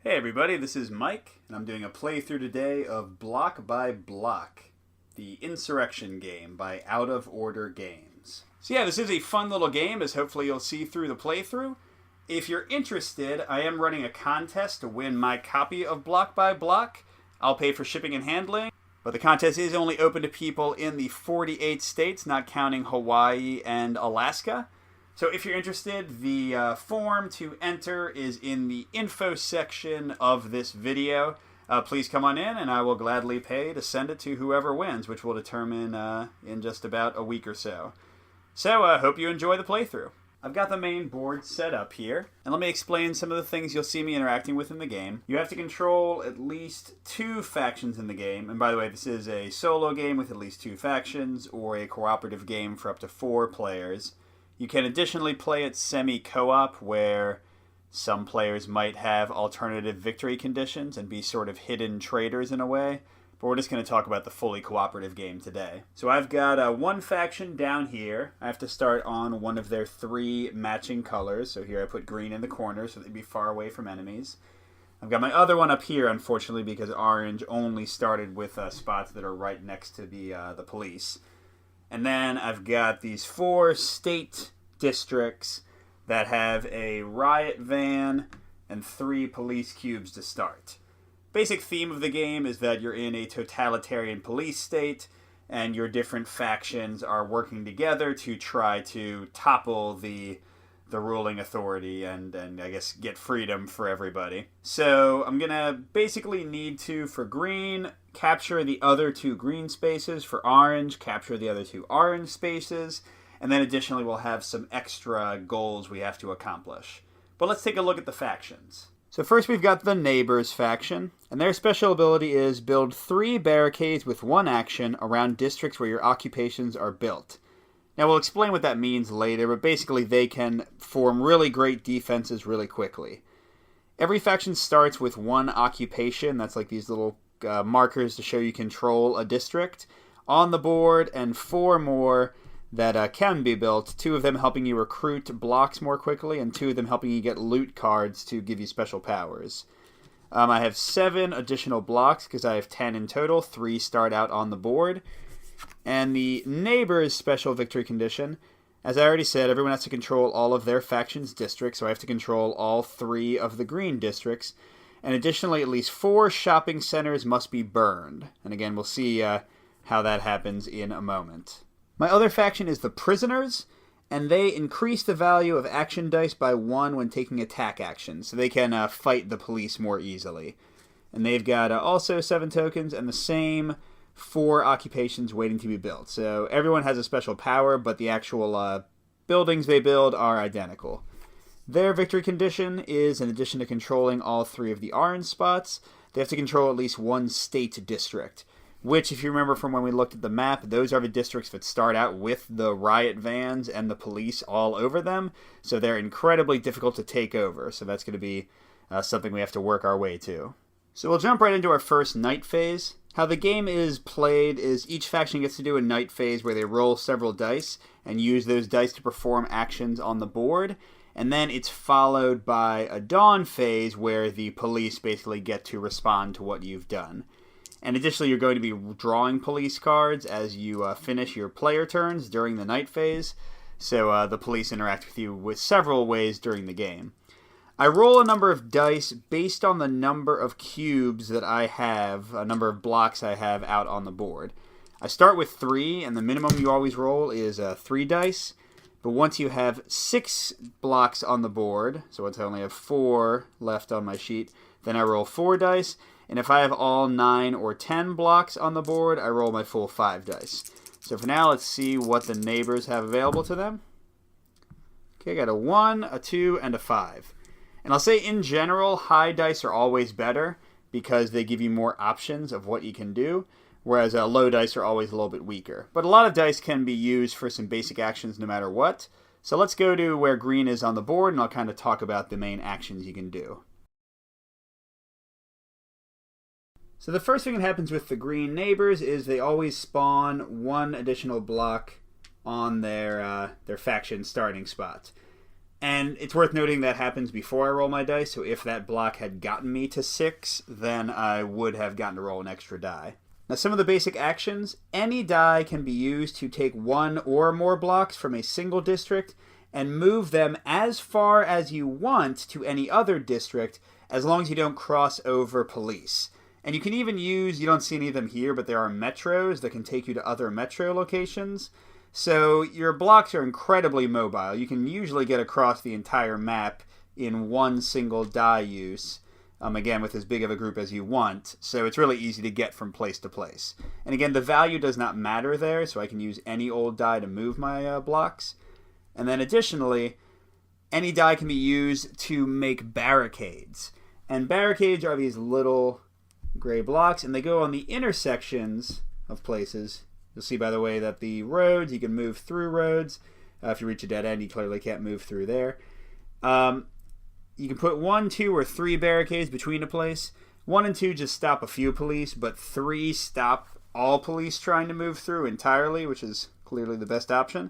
Hey everybody, this is Mike, and I'm doing a playthrough today of Block by Block, the Insurrection game by Out of Order Games. So yeah, this is a fun little game, as hopefully you'll see through the playthrough. If you're interested, I am running a contest to win my copy of Block by Block. I'll pay for shipping and handling, but the contest is only open to people in the 48 states, not counting Hawaii and Alaska. So if you're interested, the form to enter is in the info section of this video. Please come on in and I will gladly pay to send it to whoever wins, which we'll determine in just about a week or so. So I hope you enjoy the playthrough. I've got the main board set up here, and let me explain some of the things you'll see me interacting with in the game. You have to control at least 2 factions in the game, and by the way, this is a solo game with at least 2 factions, or a cooperative game for up to 4 players. You can additionally play it semi-co-op, where some players might have alternative victory conditions and be sort of hidden traitors in a way, but we're just going to talk about the fully cooperative game today. So I've got one faction down here. I have to start on one of their 3 matching colors, so here I put green in the corner so they'd be far away from enemies. I've got my other one up here, unfortunately, because orange only started with spots that are right next to the police. And then I've got these 4 state districts that have a riot van and 3 police cubes to start. Basic theme of the game is that you're in a totalitarian police state and your different factions are working together to try to topple the ruling authority and I guess get freedom for everybody. So I'm gonna basically need to, for green, capture the other 2 green spaces. For orange, capture the other 2 orange spaces. And then additionally we'll have some extra goals we have to accomplish. But let's take a look at the factions. So first we've got the Neighbors faction, and their special ability is build 3 barricades with 1 action around districts where your occupations are built. Now, we'll explain what that means later, but basically they can form really great defenses really quickly. Every faction starts with 1 occupation. That's like these little markers to show you control a district on the board, and 4 more that can be built. 2 of them helping you recruit blocks more quickly, and 2 of them helping you get loot cards to give you special powers. I have 7 additional blocks because I have 10 in total. 3 start out on the board. And the Neighbors special victory condition, as I already said, everyone has to control all of their faction's districts, so I have to control all 3 of the green districts. And additionally, at least 4 shopping centers must be burned. And again, we'll see how that happens in a moment. My other faction is the Prisoners, and they increase the value of action dice by 1 when taking attack actions, so they can fight the police more easily. And they've got also 7 tokens and the same 4 occupations waiting to be built. So everyone has a special power, but the actual buildings they build are identical. Their victory condition is, in addition to controlling all 3 of the orange spots, they have to control at least 1 state district, which, if you remember from when we looked at the map, those are the districts that start out with the riot vans and the police all over them, so they're incredibly difficult to take over, so that's going to be something we have to work our way to. So we'll jump right into our first night phase. How the game is played is each faction gets to do a night phase where they roll several dice and use those dice to perform actions on the board, and then it's followed by a dawn phase where the police basically get to respond to what you've done. And additionally, you're going to be drawing police cards as you finish your player turns during the night phase, so the police interact with you with several ways during the game. I roll a number of dice based on the number of cubes that I have, a number of blocks I have out on the board. I start with 3, and the minimum you always roll is 3 dice. But once you have 6 blocks on the board, so once I only have 4 left on my sheet, then I roll 4 dice. And if I have all 9 or 10 blocks on the board, I roll my full 5 dice. So for now, let's see what the Neighbors have available to them. Okay, I got a 1, a 2, and a 5. And I'll say in general, high dice are always better because they give you more options of what you can do, whereas low dice are always a little bit weaker. But a lot of dice can be used for some basic actions no matter what. So let's go to where green is on the board, and I'll kind of talk about the main actions you can do. So the first thing that happens with the green Neighbors is they always spawn 1 additional block on their faction starting spot. And it's worth noting that happens before I roll my dice, so if that block had gotten me to 6, then I would have gotten to roll an extra die. Now, some of the basic actions: any die can be used to take one or more blocks from a single district and move them as far as you want to any other district, as long as you don't cross over police. And you can even use, you don't see any of them here, but there are metros that can take you to other metro locations. So your blocks are incredibly mobile. You can usually get across the entire map in one single die use, again, with as big of a group as you want. So it's really easy to get from place to place. And again, the value does not matter there, so I can use any old die to move my blocks. And then additionally, any die can be used to make barricades. And barricades are these little gray blocks, and they go on the intersections of places. You'll see, by the way, that the roads, you can move through roads. If you reach a dead end, you clearly can't move through there. You can put 1, 2, or 3 barricades between a place. 1 and 2 just stop a few police, but 3 stop all police trying to move through entirely, which is clearly the best option.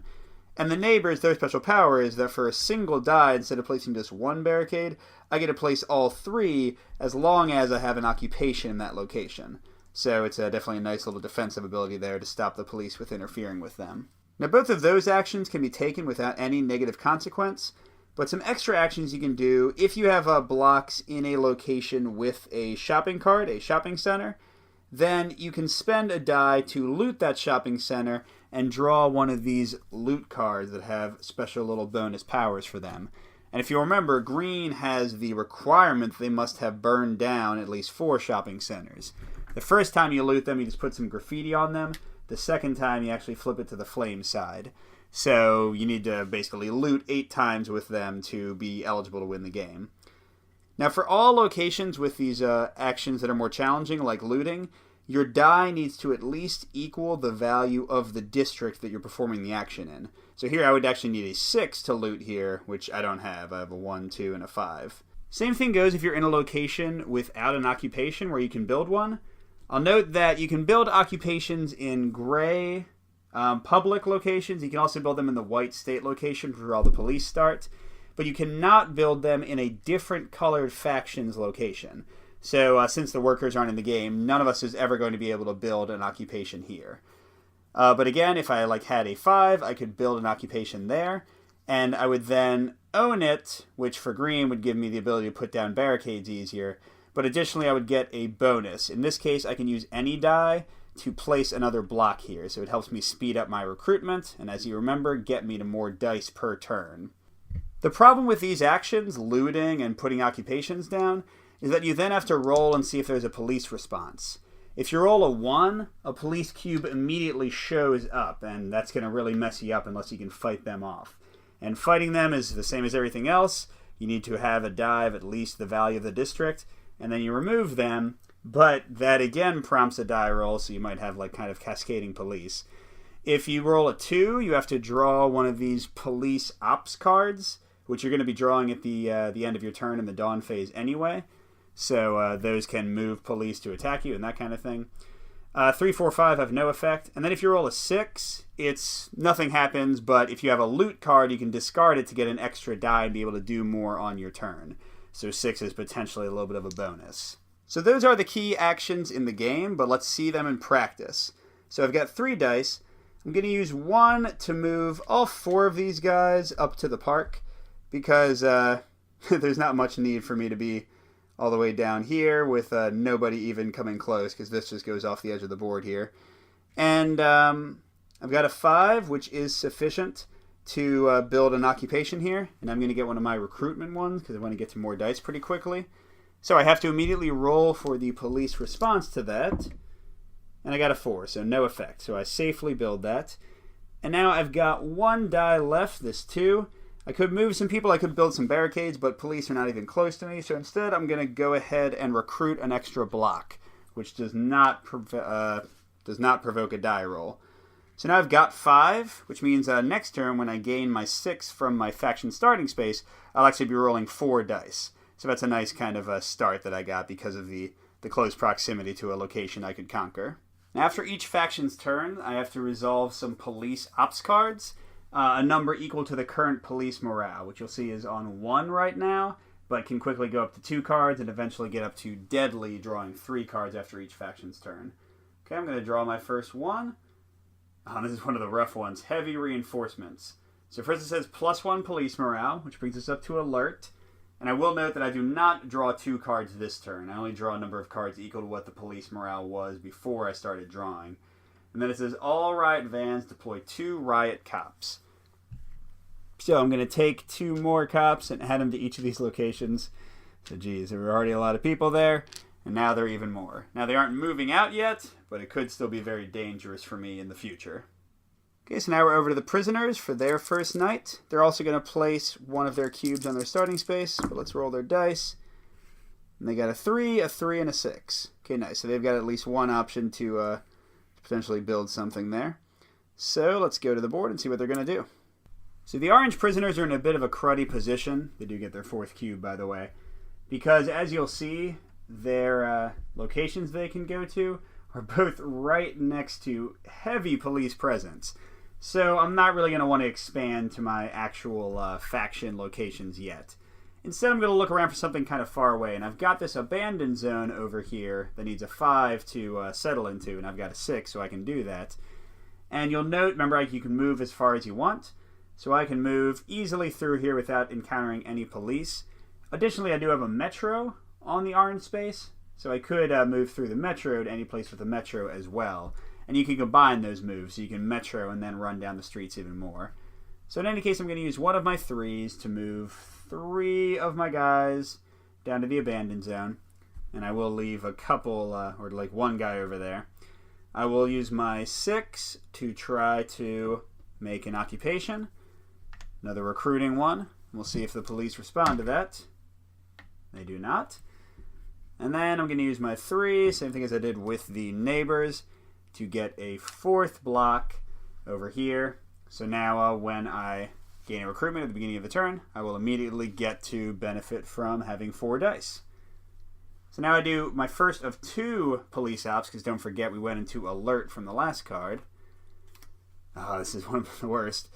And the neighbors, their special power is that for a single die, instead of placing just 1 barricade, I get to place all 3 as long as I have an occupation in that location. So it's definitely a nice little defensive ability there to stop the police with interfering with them. Now, both of those actions can be taken without any negative consequence, but some extra actions you can do if you have blocks in a location with a shopping cart, a shopping center, then you can spend a die to loot that shopping center and draw one of these loot cards that have special little bonus powers for them. And if you remember, green has the requirement they must have burned down at least 4 shopping centers. The first time you loot them, you just put some graffiti on them. The second time, you actually flip it to the flame side. So you need to basically loot 8 times with them to be eligible to win the game. Now, for all locations with these actions that are more challenging, like looting, your die needs to at least equal the value of the district that you're performing the action in. So here I would actually need a 6 to loot here, which I don't have. I have a 1, 2, and a 5. Same thing goes if you're in a location without an occupation where you can build one. I'll note that you can build occupations in gray public locations. You can also build them in the white state location where all the police start. But you cannot build them in a different colored factions location. So since the workers aren't in the game, none of us is ever going to be able to build an occupation here. But again, if I had a 5, I could build an occupation there, and I would then own it, which for green would give me the ability to put down barricades easier. But additionally, I would get a bonus. In this case, I can use any die to place another block here, so it helps me speed up my recruitment, and as you remember, get me to more dice per turn. The problem with these actions, looting and putting occupations down, is that you then have to roll and see if there's a police response. If you roll a 1, a police cube immediately shows up, and that's going to really mess you up unless you can fight them off. And fighting them is the same as everything else. You need to have a die of at least the value of the district, and then you remove them, but that again prompts a die roll, so you might have kind of cascading police. If you roll a 2, you have to draw one of these police ops cards, which you're going to be drawing at the end of your turn in the dawn phase anyway. So those can move police to attack you and that kind of thing. 3, 4, 5 have no effect. And then if you roll a 6, nothing happens, but if you have a loot card, you can discard it to get an extra die and be able to do more on your turn. So 6 is potentially a little bit of a bonus. So those are the key actions in the game, but let's see them in practice. So I've got 3 dice. I'm going to use 1 to move all 4 of these guys up to the park, because there's not much need for me to be all the way down here with nobody even coming close, because this just goes off the edge of the board here. And I've got a 5, which is sufficient to build an occupation here, and I'm going to get one of my recruitment ones because I want to get to more dice pretty quickly. So I have to immediately roll for the police response to that, and I got a 4, so no effect. So I safely build that. And now I've got 1 die left, this 2. I could move some people, I could build some barricades, but police are not even close to me, so instead I'm going to go ahead and recruit an extra block, which does not provoke a die roll. So now I've got 5, which means next turn when I gain my 6 from my faction starting space, I'll actually be rolling 4 dice. So that's a nice kind of start that I got because of the close proximity to a location I could conquer. Now after each faction's turn, I have to resolve some police ops cards. a number equal to the current police morale, which you'll see is on 1 right now, but can quickly go up to 2 cards and eventually get up to deadly, drawing 3 cards after each faction's turn. Okay, I'm going to draw my first one. Oh, this is one of the rough ones. Heavy reinforcements. So first it says +1 police morale, which brings us up to alert. And I will note that I do not draw 2 cards this turn. I only draw a number of cards equal to what the police morale was before I started drawing. And then it says all riot vans deploy 2 riot cops. So I'm going to take 2 more cops and add them to each of these locations. So geez, there were already a lot of people there, and now there are even more. Now they aren't moving out yet, but it could still be very dangerous for me in the future. Okay, so now we're over to the prisoners for their first night. They're also going to place one of their cubes on their starting space, but let's roll their dice. And they got a 3, a 3, and a 6. Okay, nice. So they've got at least one option to potentially build something there. So let's go to the board and see what they're going to do. So the orange prisoners are in a bit of a cruddy position. They do get their 4th cube, by the way. Because as you'll see, their locations they can go to are both right next to heavy police presence. So I'm not really going to want to expand to my actual faction locations yet. Instead, I'm going to look around for something kind of far away. And I've got this abandoned zone over here that needs a 5 to settle into. And I've got a 6, so I can do that. And you'll note, remember, you can move as far as you want. So I can move easily through here without encountering any police. Additionally, I do have a metro on the orange space. So I could move through the metro to any place with a metro as well. And you can combine those moves, so you can metro and then run down the streets even more. So in any case, I'm going to use one of my 3s to move 3 of my guys down to the abandoned zone. And I will leave a couple, or like 1 guy over there. I will use my 6 to try to make an occupation. Another recruiting one. We'll see if the police respond to that. They do not. And then I'm going to use my 3, same thing as I did with the neighbors, to get a 4th block over here. So now when I gain a recruitment at the beginning of the turn, I will immediately get to benefit from having 4 dice. So now I do my first of 2 police ops, because don't forget we went into alert from the last card. Oh, this is one of the worst.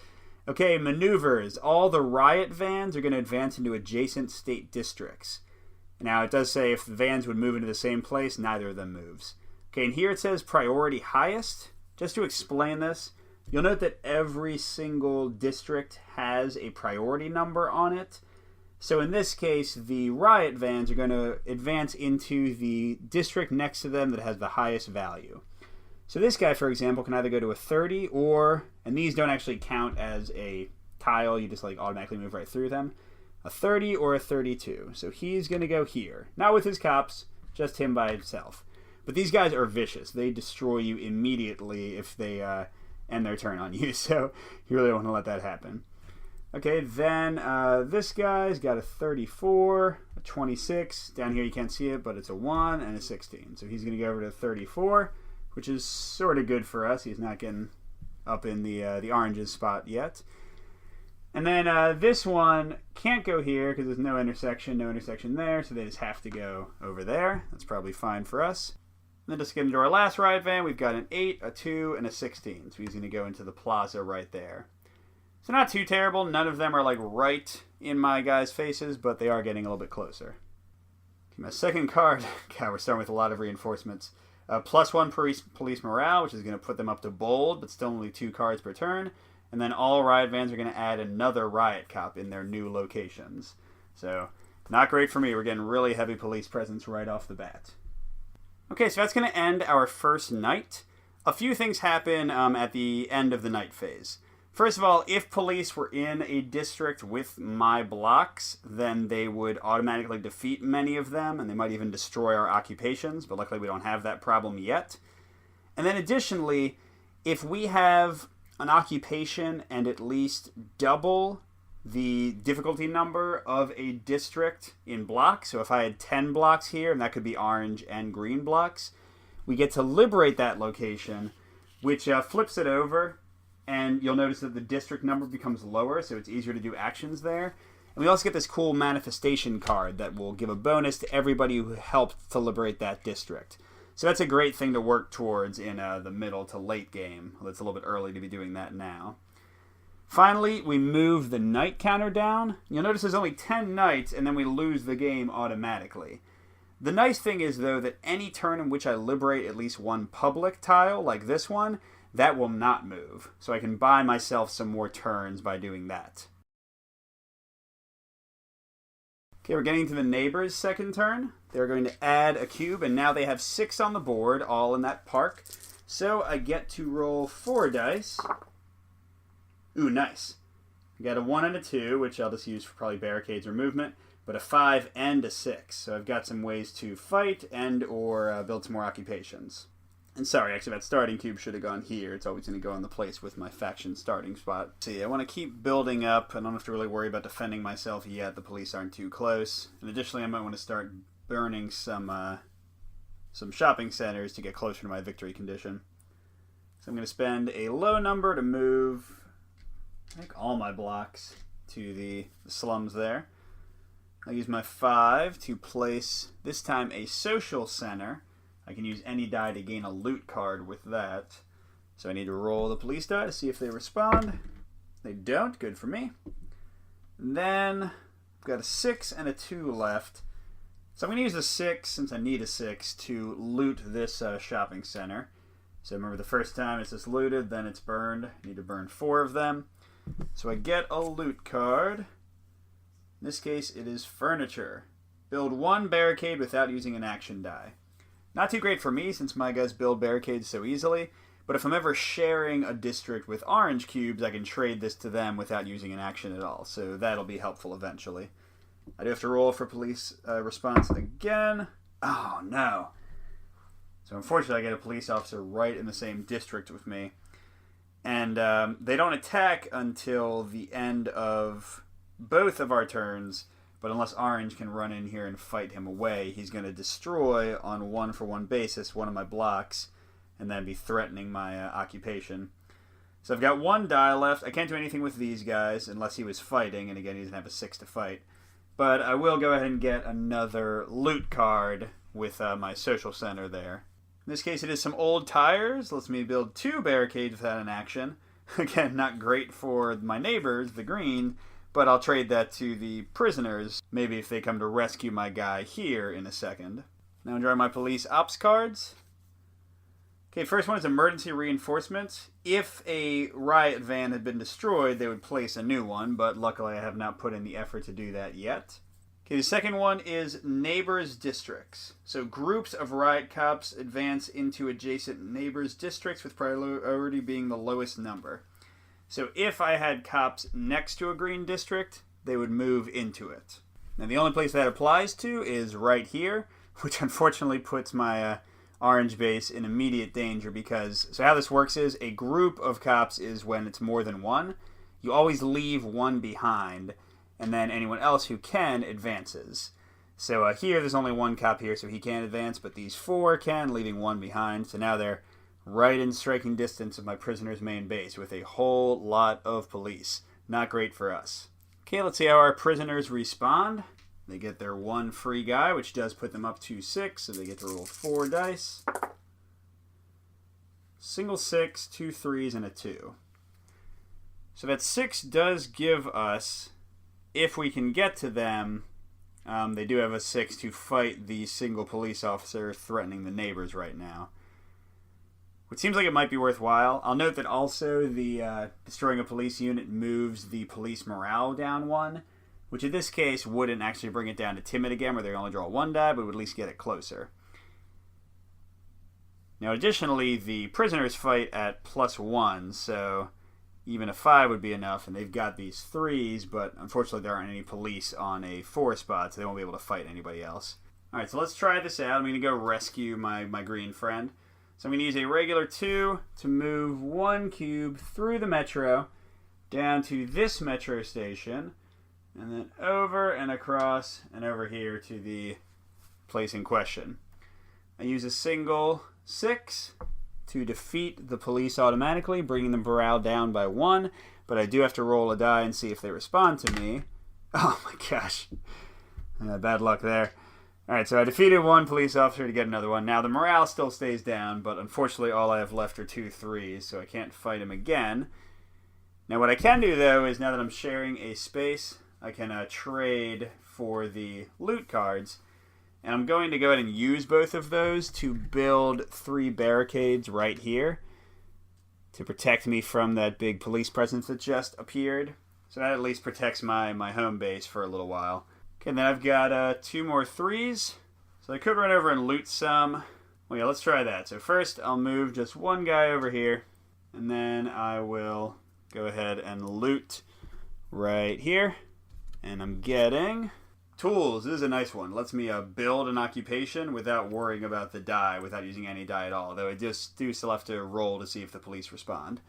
Okay, maneuvers. All the riot vans are going to advance into adjacent state districts. Now, it does say if the vans would move into the same place, neither of them moves. Okay, and here it says priority highest. Just to explain this, you'll note that every single district has a priority number on it. So in this case, the riot vans are going to advance into the district next to them that has the highest value. So this guy, for example, can either go to a 30 or, and these don't actually count as a tile, you just like automatically move right through them, a 30 or a 32. So he's going to go here. Not with his cops, just him by himself. But these guys are vicious. They destroy you immediately if they end their turn on you. So you really don't want to let that happen. Okay, then this guy's got a 34, a 26. Down here you can't see it, but it's a 1 and a 16. So he's going to go over to 34, which is sort of good for us. He's not getting up in the oranges spot yet. And then this one can't go here because there's no intersection there, so they just have to go over there. That's probably fine for us. And then just get into our last riot van, we've got an 8, a 2, and a 16. So he's going to go into the plaza right there. So not too terrible. None of them are like right in my guys' faces, but they are getting a little bit closer. Okay, my second card, God, we're starting with a lot of reinforcements. +1 police morale, which is going to put them up to bold, but still only 2 cards per turn. And then all riot vans are going to add another riot cop in their new locations. So not great for me. We're getting really heavy police presence right off the bat. Okay, so that's going to end our first night. A few things happen at the end of the night phase. First of all, if police were in a district with my blocks, then they would automatically defeat many of them, and they might even destroy our occupations, but luckily we don't have that problem yet. And then additionally, if we have an occupation and at least double the difficulty number of a district in blocks, so if I had 10 blocks here, and that could be orange and green blocks, we get to liberate that location, which flips it over, and you'll notice that the district number becomes lower, so it's easier to do actions there. And we also get this cool manifestation card that will give a bonus to everybody who helped to liberate that district. So that's a great thing to work towards in the middle to late game. Well, it's a little bit early to be doing that now. Finally, we move the night counter down. You'll notice there's only 10 nights, and then we lose the game automatically. The nice thing is, though, that any turn in which I liberate at least one public tile, like this one, that will not move. So I can buy myself some more turns by doing that. Okay, we're getting to the neighbor's second turn. They're going to add a cube, and now they have 6 on the board, all in that park. So I get to roll 4 dice. Ooh, nice. I got a 1 and a 2, which I'll just use for probably barricades or movement, but a 5 and a 6. So I've got some ways to fight and or build some more occupations. And sorry, actually that starting cube should have gone here. It's always going to go in the place with my faction starting spot. See, I want to keep building up. I don't have to really worry about defending myself yet. The police aren't too close. And additionally, I might want to start burning some shopping centers to get closer to my victory condition. So I'm going to spend a low number to move, I think, all my blocks to the slums there. I'll use my 5 to place, this time, a social center. I can use any die to gain a loot card with that. So I need to roll the police die to see if they respond. They don't. Good for me. And then I've got a 6 and a 2 left. So I'm going to use a 6, since I need a 6, to loot this shopping center. So remember, the first time it's just looted, then it's burned. I need to burn 4 of them. So I get a loot card. In this case, it is furniture. Build 1 barricade without using an action die. Not too great for me, since my guys build barricades so easily, but if I'm ever sharing a district with orange cubes, I can trade this to them without using an action at all, so that'll be helpful eventually. I do have to roll for police response again. Oh, no. So unfortunately, I get a police officer right in the same district with me, and they don't attack until the end of both of our turns. But unless Orange can run in here and fight him away, he's going to destroy on 1-for-1 basis one of my blocks and then be threatening my occupation. So I've got 1 die left. I can't do anything with these guys unless he was fighting, and again, he doesn't have a 6 to fight. But I will go ahead and get another loot card with my social center there. In this case, it is some old tires. Lets me build 2 barricades without an action. Again, not great for my neighbors, the green, but I'll trade that to the prisoners, maybe if they come to rescue my guy here in a second. Now I'm drawing my police ops cards. Okay, first one is emergency reinforcements. If a riot van had been destroyed, they would place a new one, but luckily I have not put in the effort to do that yet. Okay, the second one is neighbors' districts. So groups of riot cops advance into adjacent neighbors' districts, with priority being the lowest number. So if I had cops next to a green district, they would move into it. Now the only place that applies to is right here, which unfortunately puts my orange base in immediate danger because, so how this works is, a group of cops is when it's more than one. You always leave one behind, and then anyone else who can advances. So here there's only 1 cop here, so he can't advance, but these 4 can, leaving 1 behind. So now they're right in striking distance of my prisoner's main base with a whole lot of police. Not great for us. Okay, let's see how our prisoners respond. They get their 1 free guy, which does put them up to 6, so they get to roll 4 dice. Single 6, 2 3s, and a 2. So that 6 does give us, if we can get to them, they do have a 6 to fight the single police officer threatening the neighbors right now. Which seems like it might be worthwhile. I'll note that also the destroying a police unit moves the police morale down 1, which in this case wouldn't actually bring it down to timid again, where they only draw 1 die, but would at least get it closer. Now additionally, the prisoners fight at +1, so even a 5 would be enough, and they've got these 3s, but unfortunately there aren't any police on a 4 spot, so they won't be able to fight anybody else. Alright, so let's try this out. I'm going to go rescue my green friend. So I'm going to use a regular 2 to move 1 cube through the metro down to this metro station, and then over and across and over here to the place in question. I use a single 6 to defeat the police automatically, bringing the morale down by 1, but I do have to roll a die and see if they respond to me. Oh my gosh. Bad luck there. Alright, so I defeated 1 police officer to get another one. Now the morale still stays down, but unfortunately all I have left are 2 3s, so I can't fight him again. Now what I can do, though, is now that I'm sharing a space, I can trade for the loot cards. And I'm going to go ahead and use both of those to build 3 barricades right here to protect me from that big police presence that just appeared. So that at least protects my home base for a little while. Okay, and then I've got 2 more 3s. So I could run over and loot some. Well, yeah, let's try that. So first I'll move just one guy over here. And then I will go ahead and loot right here. And I'm getting tools. This is a nice one. Lets me build an occupation without worrying about the die, without using any die at all. Though I just do still have to roll to see if the police respond.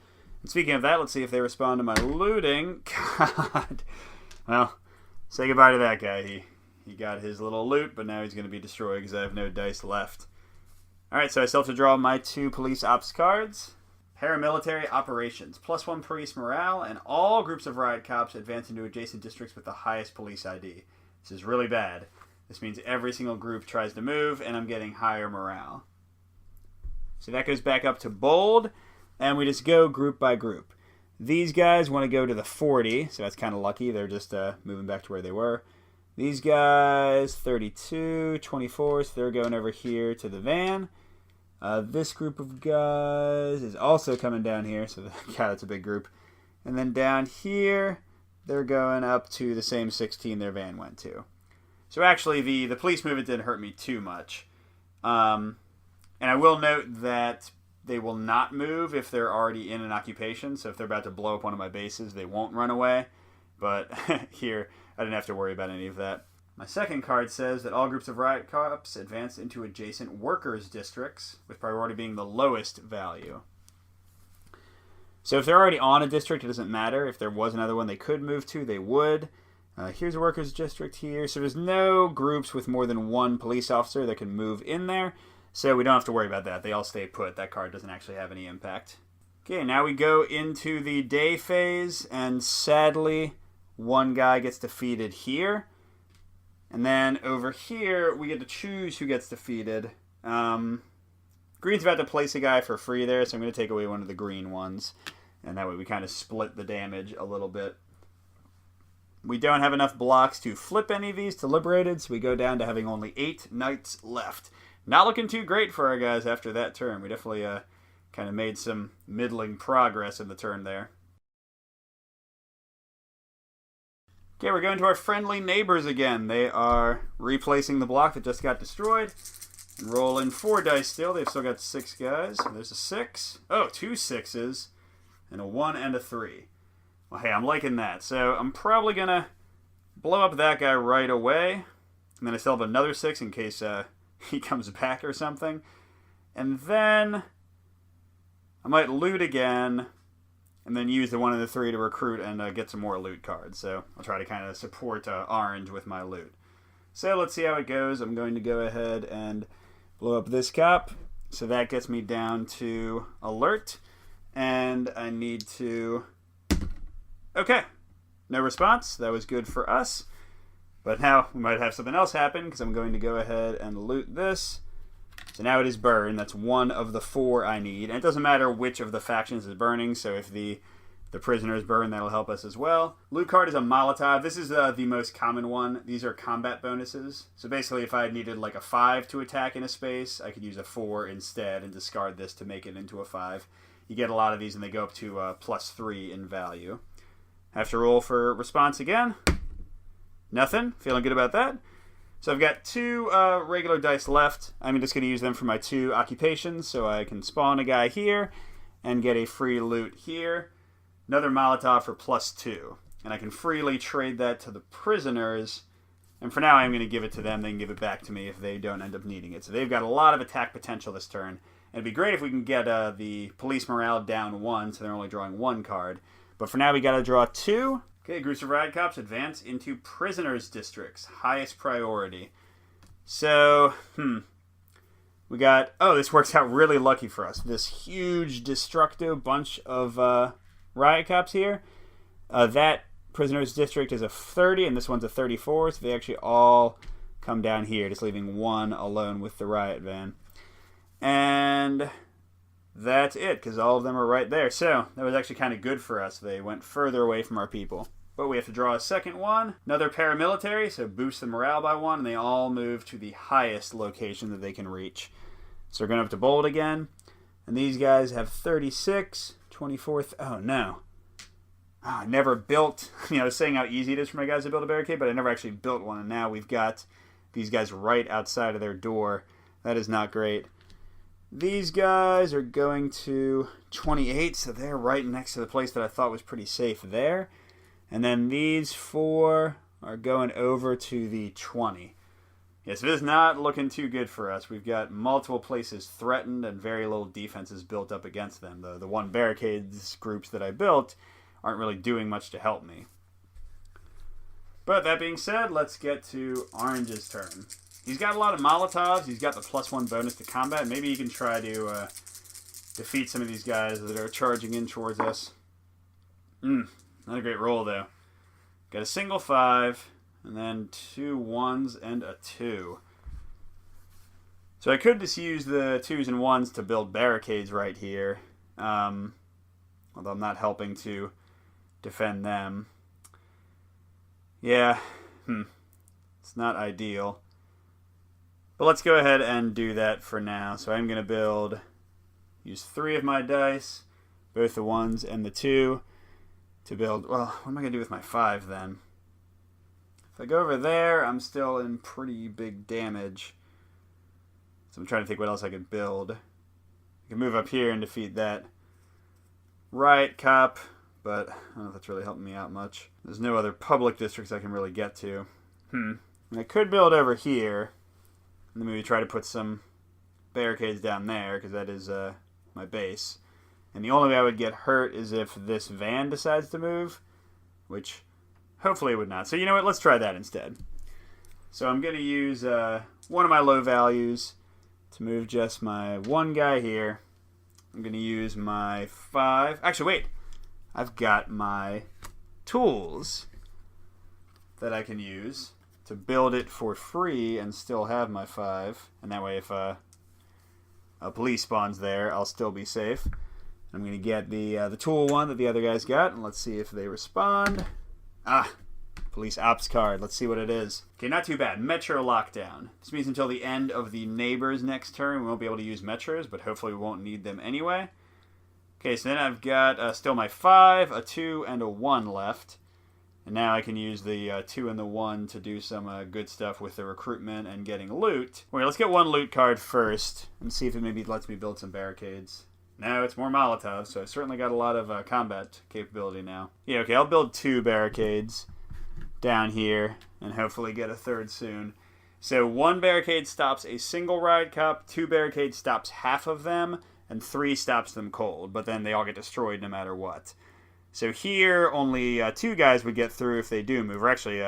And speaking of that, let's see if they respond to my looting. God. Well, say goodbye to that guy. He got his little loot, but now he's going to be destroyed because I have no dice left. Alright, so I still have to draw my 2 police ops cards. Paramilitary operations. +1 police morale, and all groups of riot cops advance into adjacent districts with the highest police ID. This is really bad. This means every single group tries to move, and I'm getting higher morale. So that goes back up to bold, and we just go group by group. These guys want to go to the 40, so that's kind of lucky. They're just moving back to where they were. These guys, 32, 24, so they're going over here to the van. This group of guys is also coming down here, so yeah, that's a big group. And then down here, they're going up to the same 16 their van went to. So actually, the police movement didn't hurt me too much. And I will note that they will not move if they're already in an occupation. So if they're about to blow up one of my bases, they won't run away. But here, I didn't have to worry about any of that. My second card says that all groups of riot cops advance into adjacent workers' districts, with priority being the lowest value. So if they're already on a district, it doesn't matter. If there was another one they could move to, they would. Here's a workers' district here. So there's no groups with more than 1 police officer that can move in there. So we don't have to worry about that. They all stay put. That card doesn't actually have any impact. Okay, now we go into the day phase, and sadly, one guy gets defeated here. And then over here, we get to choose who gets defeated. Green's about to place a guy for free there, so I'm going to take away one of the green ones. And that way we kind of split the damage a little bit. We don't have enough blocks to flip any of these to liberated, so we go down to having only 8 knights left. Not looking too great for our guys after that turn. We definitely kind of made some middling progress in the turn there. Okay, we're going to our friendly neighbors again. They are replacing the block that just got destroyed. And roll in 4 dice still. They've still got 6 guys. There's a 6. Oh, 2 6s. And a 1 and a 3. Well, hey, I'm liking that. So I'm probably going to blow up that guy right away. And then I still have another 6 in case he comes back or something. And then I might loot again. And then use the 1 and the 3 to recruit and get some more loot cards. So I'll try to kind of support orange with my loot. So let's see how it goes. I'm going to go ahead and blow up this cop. So that gets me down to alert. And I need to... Okay. No response. That was good for us. But now we might have something else happen because I'm going to go ahead and loot this. So now it is burn. That's 1 of the 4 I need. And it doesn't matter which of the factions is burning, so if the prisoners burn, that'll help us as well. Loot card is a Molotov. This is the most common one. These are combat bonuses. So basically, if I needed like a 5 to attack in a space, I could use a 4 instead and discard this to make it into a 5. You get a lot of these, and they go up to +3 in value. Have to roll for response again. Nothing. Feeling good about that. So I've got 2 regular dice left. I'm just going to use them for my 2 occupations, so I can spawn a guy here and get a free loot here. Another Molotov for +2. And I can freely trade that to the prisoners. And for now, I'm going to give it to them. They can give it back to me if they don't end up needing it. So they've got a lot of attack potential this turn. And it'd be great if we can get the police morale down 1, so they're only drawing 1 card. But for now, we got to draw 2. Okay, groups of riot cops advance into prisoners' districts. Highest priority. So, we got... Oh, this works out really lucky for us. This huge, destructive bunch of riot cops here. That prisoners' district is a 30, and this one's a 34, so they actually all come down here, just leaving 1 alone with the riot van. And that's it, because all of them are right there. So that was actually kind of good for us. They went further away from our people. But we have to draw a second one. Another paramilitary, so boost the morale by 1, and they all move to the highest location that they can reach. So we're going to have to bold again. And these guys have 36, 24... Oh, no. I never built... I was saying how easy it is for my guys to build a barricade, but I never actually built one. And now we've got these guys right outside of their door. That is not great. These guys are going to 28, so they're right next to the place that I thought was pretty safe there. And then these 4 are going over to the 20. Yes, it is not looking too good for us. We've got multiple places threatened and very little defenses built up against them. The 1 barricades groups that I built aren't really doing much to help me. But that being said, let's get to Orange's turn. He's got a lot of Molotovs. He's got the +1 bonus to combat. Maybe he can try to defeat some of these guys that are charging in towards us. Not a great roll, though. Got a single 5, and then 2 1s and a 2. So I could just use the 2s and 1s to build barricades right here. Although I'm not helping to defend them. Yeah, it's not ideal. But let's go ahead and do that for now. So I'm going to use 3 of my dice, both the 1s and the 2. To build, well, what am I going to do with my 5 then? If I go over there, I'm still in pretty big damage. So I'm trying to think what else I could build. I can move up here and defeat that riot cop, but I don't know if that's really helping me out much. There's no other public districts I can really get to. And I could build over here, and then maybe try to put some barricades down there, because that is my base. And the only way I would get hurt is if this van decides to move, which hopefully it would not. So you know what? Let's try that instead. So I'm going to use one of my low values to move just my 1 guy here. I'm going to use my 5. Actually, wait. I've got my tools that I can use to build it for free and still have my 5. And that way if a police spawns there, I'll still be safe. I'm going to get the tool one that the other guys got, and let's see if they respond. Police ops card. Let's see what it is. Okay, not too bad. Metro lockdown. This means until the end of the neighbor's next turn, we won't be able to use metros, but hopefully we won't need them anyway. Okay, so then I've got still my 5, a 2, and a 1 left. And now I can use the 2 and the 1 to do some good stuff with the recruitment and getting loot. Wait, let's get 1 loot card first and see if it maybe lets me build some barricades. No, it's more Molotov, so I've certainly got a lot of combat capability now. Yeah, okay, I'll build 2 barricades down here and hopefully get a 3rd soon. So 1 barricade stops a single riot cop, 2 barricades stops half of them, and 3 stops them cold, but then they all get destroyed no matter what. So here, only 2 guys would get through if they do move, or actually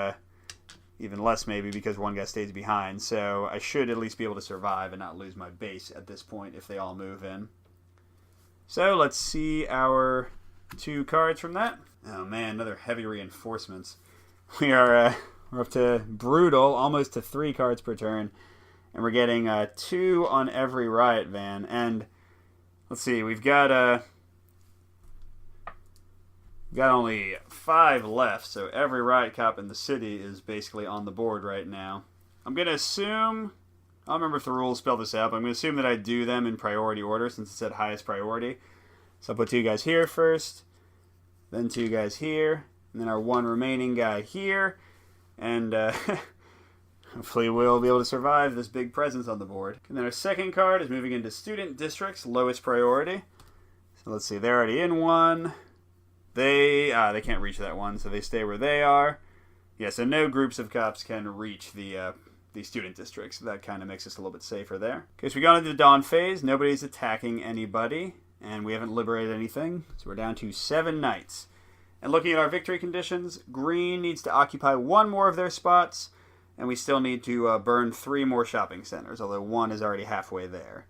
even less maybe because 1 guy stays behind. So I should at least be able to survive and not lose my base at this point if they all move in. So let's see our 2 cards from that. Oh man, another heavy reinforcements. We're up to brutal, almost to 3 cards per turn, and we're getting 2 on every riot van. And let's see, we've got only 5 left, so every riot cop in the city is basically on the board right now. I'm gonna assume, I don't remember if the rules spell this out, but I'm gonna assume that I do them in priority order since it said highest priority. So I'll put 2 guys here first, then 2 guys here, and then our 1 remaining guy here, and hopefully we'll be able to survive this big presence on the board. And then our second card is moving into student districts, lowest priority. So let's see, they're already in 1. They can't reach that one, so they stay where they are. Yeah, so no groups of cops can reach the student districts. So that kind of makes us a little bit safer there. Okay, so we got into the dawn phase. Nobody's attacking anybody, and we haven't liberated anything. So we're down to 7 knights. And looking at our victory conditions, green needs to occupy 1 more of their spots, and we still need to burn 3 more shopping centers, although 1 is already halfway there.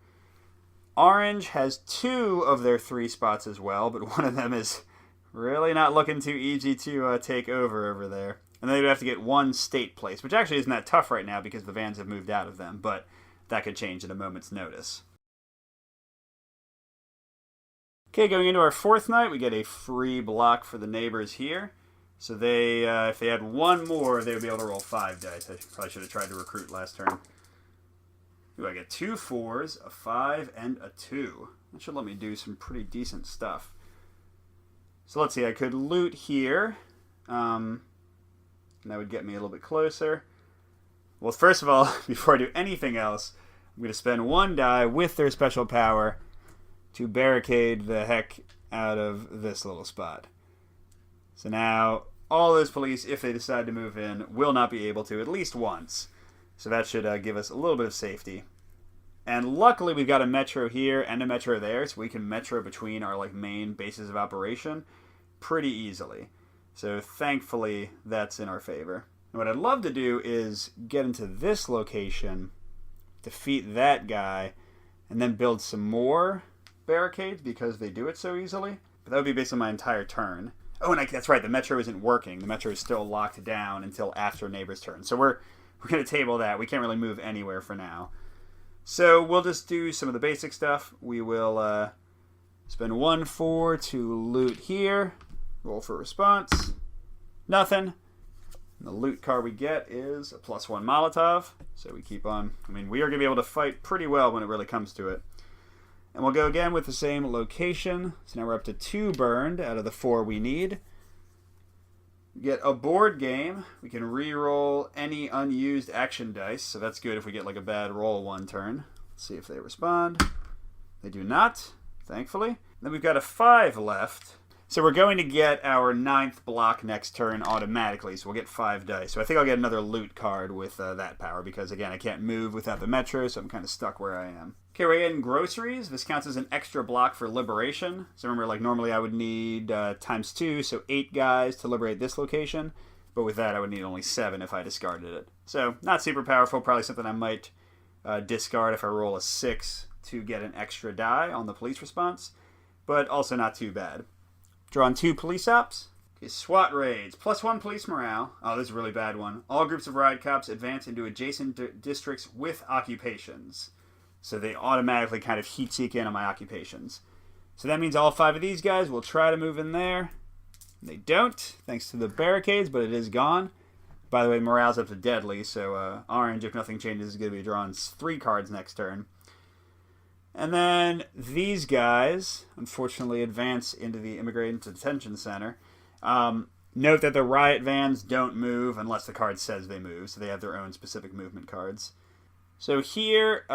Orange has 2 of their 3 spots as well, but one of them is really not looking too easy to take over there. And then they'd have to get 1 state place, which actually isn't that tough right now because the vans have moved out of them, but that could change at a moment's notice. Okay, going into our fourth night, we get a free block for the neighbors here. So they, if they had one more, they would be able to roll 5 dice. I probably should have tried to recruit last turn. Ooh, I get 2 4s, a 5, and a 2. That should let me do some pretty decent stuff. So let's see, I could loot here. And that would get me a little bit closer. Well, first of all, before I do anything else, I'm going to spend 1 die with their special power to barricade the heck out of this little spot. So now, all those police, if they decide to move in, will not be able to, at least once. So that should give us a little bit of safety. And luckily, we've got a metro here and a metro there, so we can metro between our main bases of operation pretty easily. So thankfully, that's in our favor. And what I'd love to do is get into this location, defeat that guy, and then build some more barricades because they do it so easily. But that would be basically my entire turn. Oh, and that's right, the metro isn't working. The metro is still locked down until after neighbor's turn. So we're going to table that. We can't really move anywhere for now. So we'll just do some of the basic stuff. We will spend 1 4 to loot here. Roll for response. Nothing. And the loot card we get is a +1 Molotov. So we keep on. I mean, we are going to be able to fight pretty well when it really comes to it. And we'll go again with the same location. So now we're up to 2 burned out of the 4 we need. We get a board game. We can re-roll any unused action dice. So that's good if we get a bad roll one turn. Let's see if they respond. They do not, thankfully. Then we've got a 5 left. So we're going to get our 9th block next turn automatically. So we'll get 5 dice. So I think I'll get another loot card with that power. Because, again, I can't move without the metro. So I'm kind of stuck where I am. Okay, we're getting groceries. This counts as an extra block for liberation. So remember, normally I would need ×2. So 8 guys to liberate this location. But with that, I would need only 7 if I discarded it. So not super powerful. Probably something I might discard if I roll a 6 to get an extra die on the police response. But also not too bad. Drawn 2 police ops. Okay, SWAT raids. +1 police morale. Oh, this is a really bad one. All groups of riot cops advance into adjacent districts with occupations. So they automatically kind of heat seek in on my occupations. So that means all 5 of these guys will try to move in there. They don't, thanks to the barricades, but it is gone. By the way, morale's up to deadly, so orange, if nothing changes, is going to be drawing 3 cards next turn. And then these guys, unfortunately, advance into the Immigrant Detention Center. Note that the riot vans don't move unless the card says they move, so they have their own specific movement cards. So here,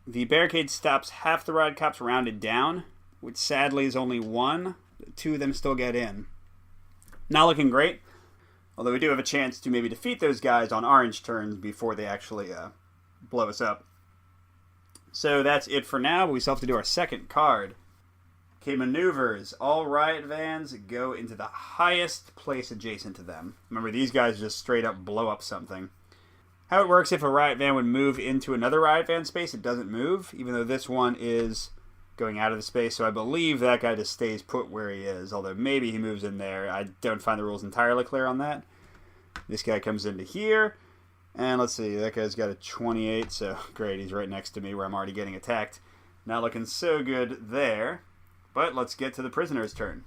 the barricade stops half the riot cops rounded down, which sadly is only 1. 2 of them still get in. Not looking great, although we do have a chance to maybe defeat those guys on orange turns before they actually blow us up. So that's it for now, but we still have to do our second card. Okay, maneuvers. All riot vans go into the highest place adjacent to them. Remember, these guys just straight up blow up something. How it works, if a riot van would move into another riot van space, it doesn't move, even though this one is going out of the space. So I believe that guy just stays put where he is, although maybe he moves in there. I don't find the rules entirely clear on that. This guy comes into here. And let's see, that guy's got a 28, so great, he's right next to me where I'm already getting attacked. Not looking so good there, but let's get to the prisoner's turn.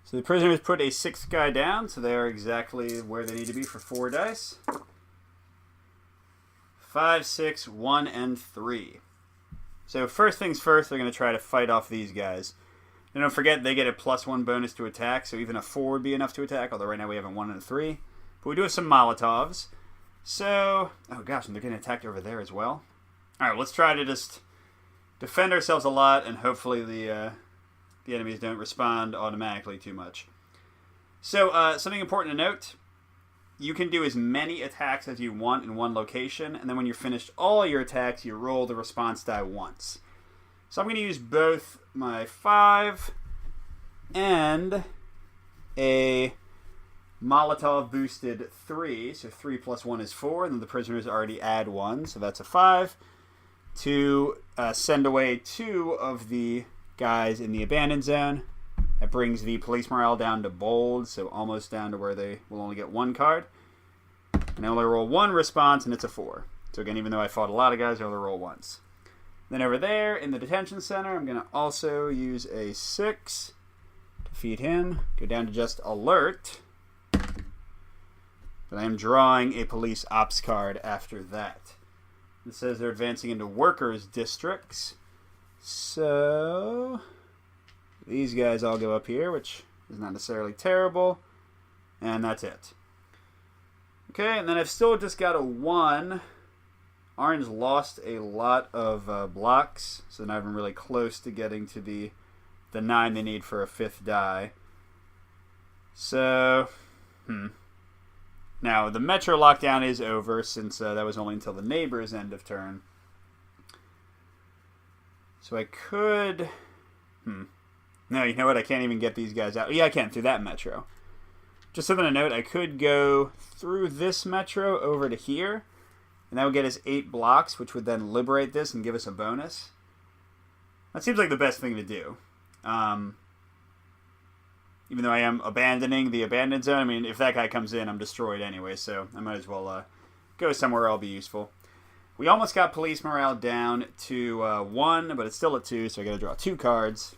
So the prisoners put a 6th guy down, so they are exactly where they need to be for 4 dice. 5, 6, 1, and 3. So first things first, they're going to try to fight off these guys. And don't forget, they get a +1 bonus to attack, so even a 4 would be enough to attack, although right now we have a 1 and a 3. But we do have some Molotovs. So, oh gosh, and they're getting attacked over there as well. Alright, let's try to just defend ourselves a lot, and hopefully the enemies don't respond automatically too much. So, something important to note, you can do as many attacks as you want in one location, and then when you're finished all your attacks, you roll the response die once. So I'm going to use both my 5 and a Molotov boosted 3, so 3 + 1 is 4, and then the prisoners already add 1, so that's a 5, to send away 2 of the guys in the abandoned zone. That brings the police morale down to bold, so almost down to where they will only get 1 card. And I only roll 1 response, and it's a 4. So again, even though I fought a lot of guys, I only roll once. Then over there in the detention center, I'm going to also use a 6 to feed him. Go down to just alert. But I am drawing a police ops card after that. It says they're advancing into workers' districts. So these guys all go up here, which is not necessarily terrible. And that's it. Okay, and then I've still just got a 1. Orange lost a lot of blocks, so now I'm really close to getting to the 9 they need for a 5th die. So, Now, the Metro lockdown is over, since that was only until the neighbor's end of turn. So I could... No, you know what? I can't even get these guys out. Yeah, I can, through that Metro. Just something to note, I could go through this Metro over to here, and that would get us 8 blocks, which would then liberate this and give us a bonus. That seems like the best thing to do. Even though I am abandoning the abandoned zone, I mean, if that guy comes in, I'm destroyed anyway, so I might as well go somewhere where I'll be useful. We almost got police morale down to 1, but it's still at 2, so I gotta draw 2 cards.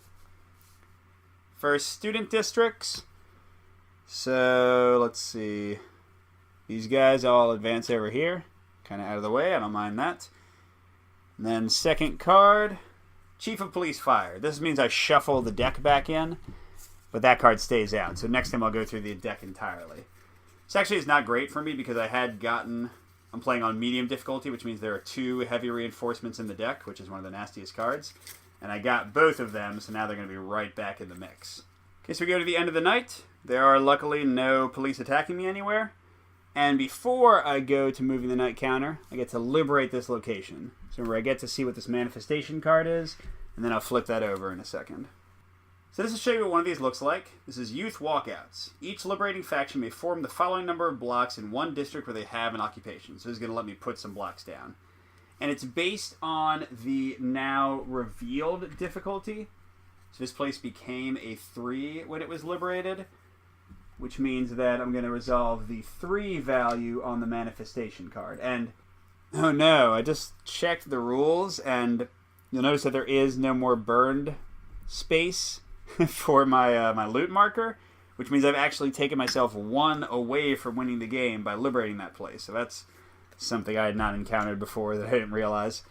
First, student districts. So, let's see. These guys all advance over here. Kind of out of the way, I don't mind that. And then second card, Chief of Police Fire. This means I shuffle the deck back in, but that card stays out. So next time I'll go through the deck entirely. This actually is not great for me because I'm playing on medium difficulty, which means there are 2 heavy reinforcements in the deck, which is one of the nastiest cards. And I got both of them, so now they're going to be right back in the mix. Okay, so we go to the end of the night. There are luckily no police attacking me anywhere. And before I go to moving the night counter, I get to liberate this location. So remember, I get to see what this manifestation card is, and then I'll flip that over in a second. So this will show you what one of these looks like. This is Youth Walkouts. Each liberating faction may form the following number of blocks in one district where they have an occupation. So this is going to let me put some blocks down. And it's based on the now revealed difficulty. So this place became a 3 when it was liberated, which means that I'm going to resolve the 3 value on the manifestation card. And, oh no, I just checked the rules, and you'll notice that there is no more burned space for my loot marker, which means I've actually taken myself 1 away from winning the game by liberating that place. So that's something I had not encountered before that I didn't realize.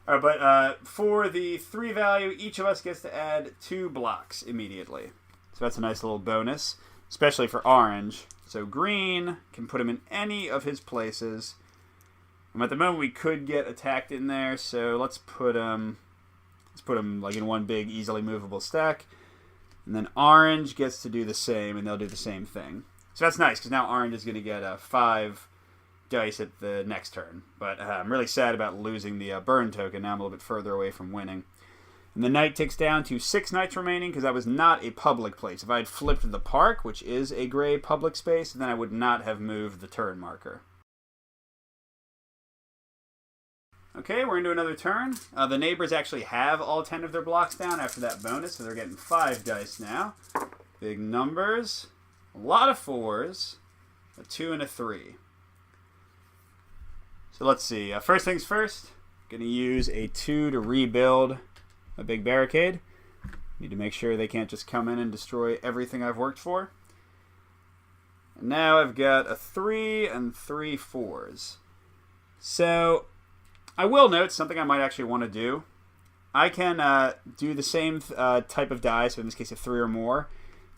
But for the 3 value, each of us gets to add 2 blocks immediately. So that's a nice little bonus, especially for orange. So green can put him in any of his places. And at the moment we could get attacked in there, so let's put him like in one big easily movable stack. And then orange gets to do the same, and they'll do the same thing. So that's nice, because now orange is going to get 5 dice at the next turn. But I'm really sad about losing the burn token. Now I'm a little bit further away from winning. And the night ticks down to 6 nights remaining, because that was not a public place. If I had flipped the park, which is a gray public space, then I would not have moved the turn marker. Okay, we're into another turn. The neighbors actually have all 10 of their blocks down after that bonus, so they're getting 5 dice now. Big numbers. A lot of 4s. A 2 and a 3. So let's see. First things first, going to use a 2 to rebuild a big barricade. Need to make sure they can't just come in and destroy everything I've worked for. And now I've got a 3 and 3 4s. So I will note something I might actually want to do. I can do the same type of die, so in this case a 3 or more,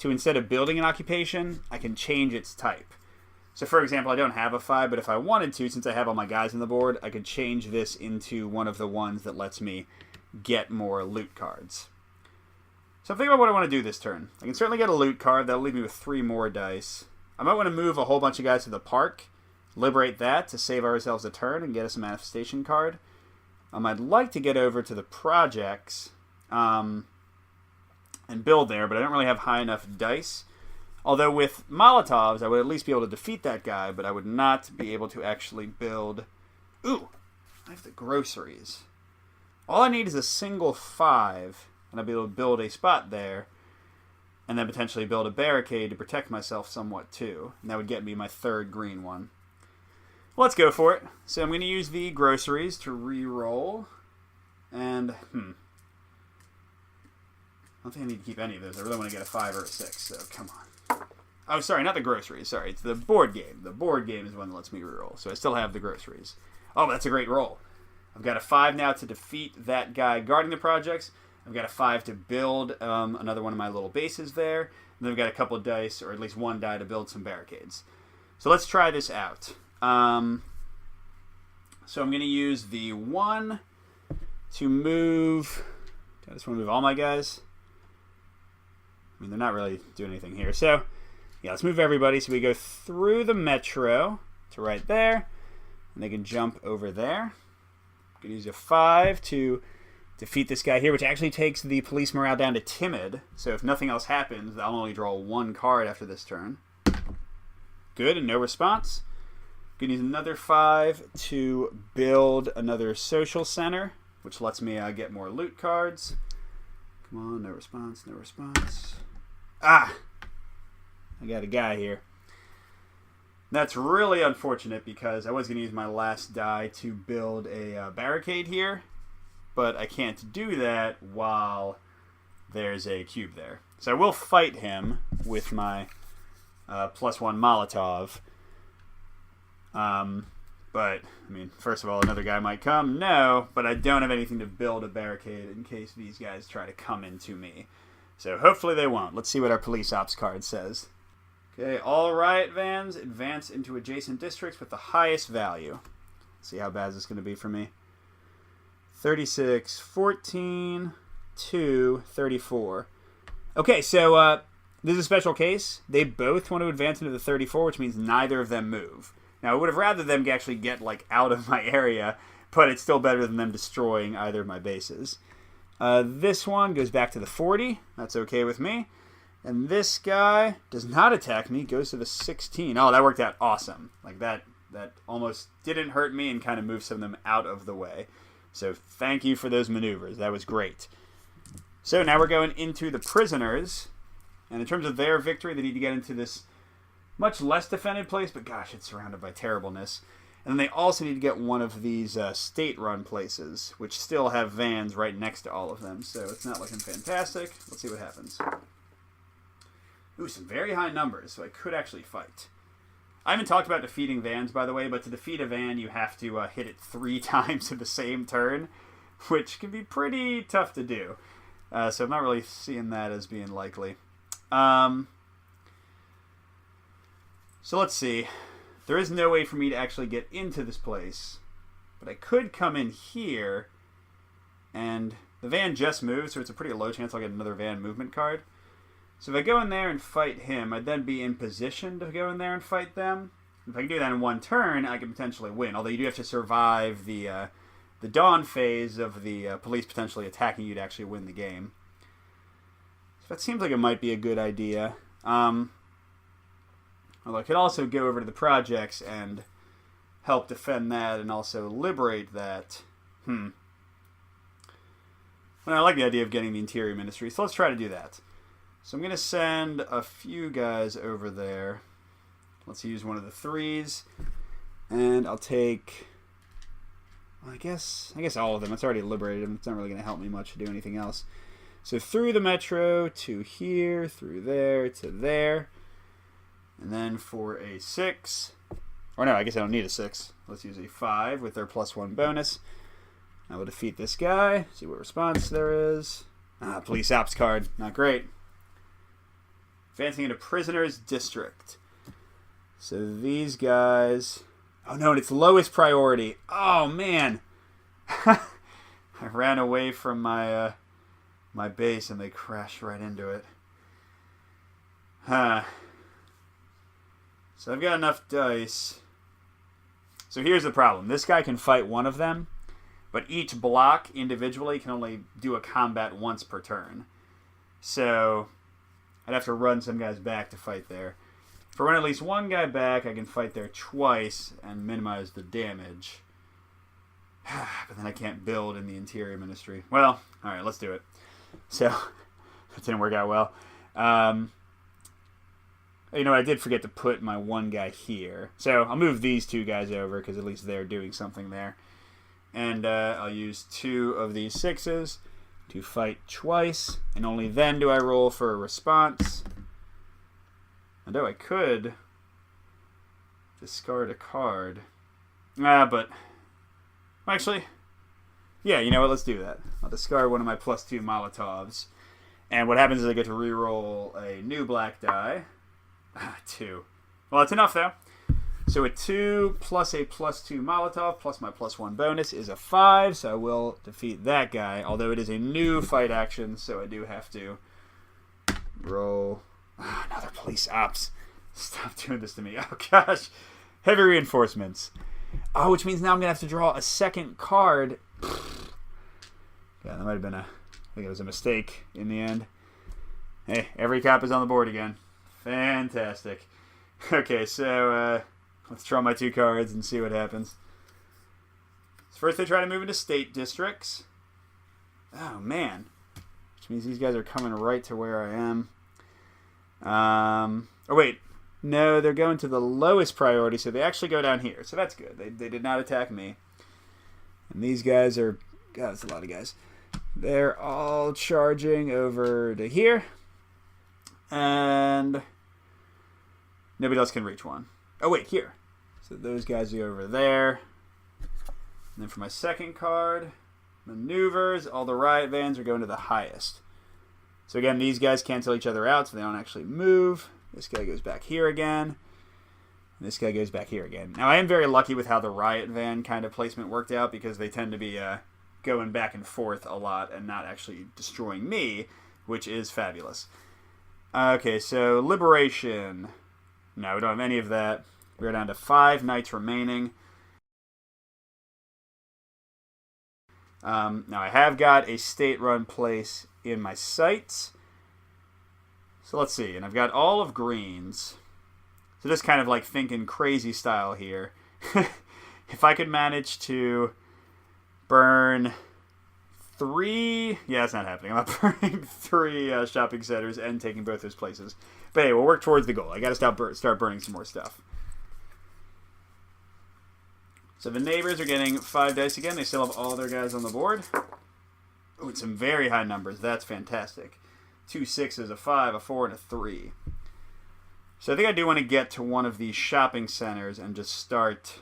to instead of building an occupation, I can change its type. So for example, I don't have a 5, but if I wanted to, since I have all my guys on the board, I could change this into one of the ones that lets me get more loot cards. So I'm thinking about what I want to do this turn. I can certainly get a loot card. That'll leave me with 3 more dice. I might want to move a whole bunch of guys to the park, liberate that to save ourselves a turn and get us a manifestation card. I'd like to get over to the projects and build there, but I don't really have high enough dice. Although with Molotovs, I would at least be able to defeat that guy, but I would not be able to actually build... Ooh, I have the groceries. All I need is a single 5, and I'll be able to build a spot there, and then potentially build a barricade to protect myself somewhat too. And that would get me my 3rd green one. Let's go for it. So I'm going to use the groceries to re-roll. And, I don't think I need to keep any of those. I really want to get a 5 or a 6, so come on. Oh, sorry, not the groceries. Sorry, it's the board game. The board game is one that lets me reroll, so I still have the groceries. Oh, that's a great roll. I've got a 5 now to defeat that guy guarding the projects. I've got a 5 to build another one of my little bases there. And then I've got a couple of dice, or at least one die, to build some barricades. So let's try this out. So I'm going to use the 1 to move... I just want to move all my guys. I mean, they're not really doing anything here. So, yeah, let's move everybody. So we go through the metro to right there. And they can jump over there. I'm going to use a 5 to defeat this guy here, which actually takes the police morale down to timid. So if nothing else happens, I'll only draw 1 card after this turn. Good, and no response. I'm going to use another 5 to build another social center, which lets me get more loot cards. Come on, no response, no response. Ah! I got a guy here. That's really unfortunate because I was going to use my last die to build a barricade here, but I can't do that while there's a cube there. So I will fight him with my +1 Molotov. But, I mean, first of all, another guy might come. No, but I don't have anything to build a barricade in case these guys try to come into me. So hopefully they won't. Let's see what our police ops card says. Okay, all riot vans advance into adjacent districts with the highest value. Let's see how bad this is going to be for me. 36, 14, 2, 34. Okay, so this is a special case. They both want to advance into the 34, which means neither of them move. Now, I would have rather them actually get, like, out of my area, but it's still better than them destroying either of my bases. This one goes back to the 40. That's okay with me. And this guy does not attack me, goes to the 16. Oh, that worked out awesome. Like, that almost didn't hurt me and kind of moved some of them out of the way. So thank you for those maneuvers. That was great. So now we're going into the prisoners. And in terms of their victory, they need to get into this much less defended place, but gosh, it's surrounded by terribleness. And then they also need to get one of these state-run places, which still have vans right next to all of them. So it's not looking fantastic. Let's see what happens. Ooh, some very high numbers, so I could actually fight. I haven't talked about defeating vans, by the way, but to defeat a van, you have to hit it 3 times in the same turn, which can be pretty tough to do. So I'm not really seeing that as being likely. So let's see. There is no way for me to actually get into this place, but I could come in here, and the van just moved, so it's a pretty low chance I'll get another van movement card. So if I go in there and fight him, I'd then be in position to go in there and fight them. If I can do that in 1 turn, I can potentially win, although you do have to survive the dawn phase of the police potentially attacking you to actually win the game. So that seems like it might be a good idea. Although I could also go over to the projects and help defend that and also liberate that. Well, I like the idea of getting the Interior Ministry, so let's try to do that. So I'm going to send a few guys over there. Let's use one of the 3s. And I'll take... Well, I guess all of them. It's already liberated them. It's not really going to help me much to do anything else. So through the metro to here, through there to there. And then for a 6, or no, I guess I don't need a 6. Let's use a 5 with their +1 bonus. I will defeat this guy, see what response there is. Police ops card, not great. Advancing into prisoners district. So these guys, oh no, and it's lowest priority. Oh man. I ran away from my my base and they crashed right into it. So I've got enough dice. So here's the problem. This guy can fight one of them, but each block individually can only do a combat once per turn. So I'd have to run some guys back to fight there. If I run at least one guy back, I can fight there twice and minimize the damage. But then I can't build in the Interior Ministry. Well, alright, let's do it. So, that didn't work out well. You know, I did forget to put my one guy here. So I'll move these 2 guys over because at least they're doing something there. And I'll use 2 of these 6s to fight twice. And only then do I roll for a response. Although I could discard a card. But actually, yeah, you know what? Let's do that. I'll discard one of my +2 Molotovs. And what happens is I get to reroll a new black die. 2. Well, that's enough, though. So a 2 plus a +2 Molotov plus my +1 bonus is a 5, so I will defeat that guy. Although it is a new fight action, so I do have to roll. Another police ops. Stop doing this to me. Oh, gosh. Heavy reinforcements. Oh, which means now I'm going to have to draw a second card. Yeah, that might have been I think it was a mistake in the end. Hey, every cop is on the board again. Fantastic. Okay, so let's draw my 2 cards and see what happens. So first they try to move into state districts. Oh, man. Which means these guys are coming right to where I am. Oh, wait. No, they're going to the lowest priority, so they actually go down here. So that's good. They did not attack me. And these guys are... God, that's a lot of guys. They're all charging over to here. And nobody else can reach one. Oh, wait, here. So those guys are over there. And then for my second card, maneuvers, all the riot vans are going to the highest. So again, these guys cancel each other out, so they don't actually move. This guy goes back here again. And this guy goes back here again. Now, I am very lucky with how the riot van kind of placement worked out because they tend to be going back and forth a lot and not actually destroying me, which is fabulous. Okay, so liberation. No, we don't have any of that. We're down to 5 knights remaining. Now, I have got a state-run place in my sights. So let's see. And I've got all of greens. So this kind of like thinking crazy style here. If I could manage to burn 3... Yeah, it's not happening. I'm not burning 3 shopping centers and taking both those places. But hey, we'll work towards the goal. I got to start burning some more stuff. So the neighbors are getting 5 dice again. They still have all their guys on the board. Ooh, it's some very high numbers. That's fantastic. 2 6s, a 5, a 4, and a 3. So I think I do want to get to one of these shopping centers and just start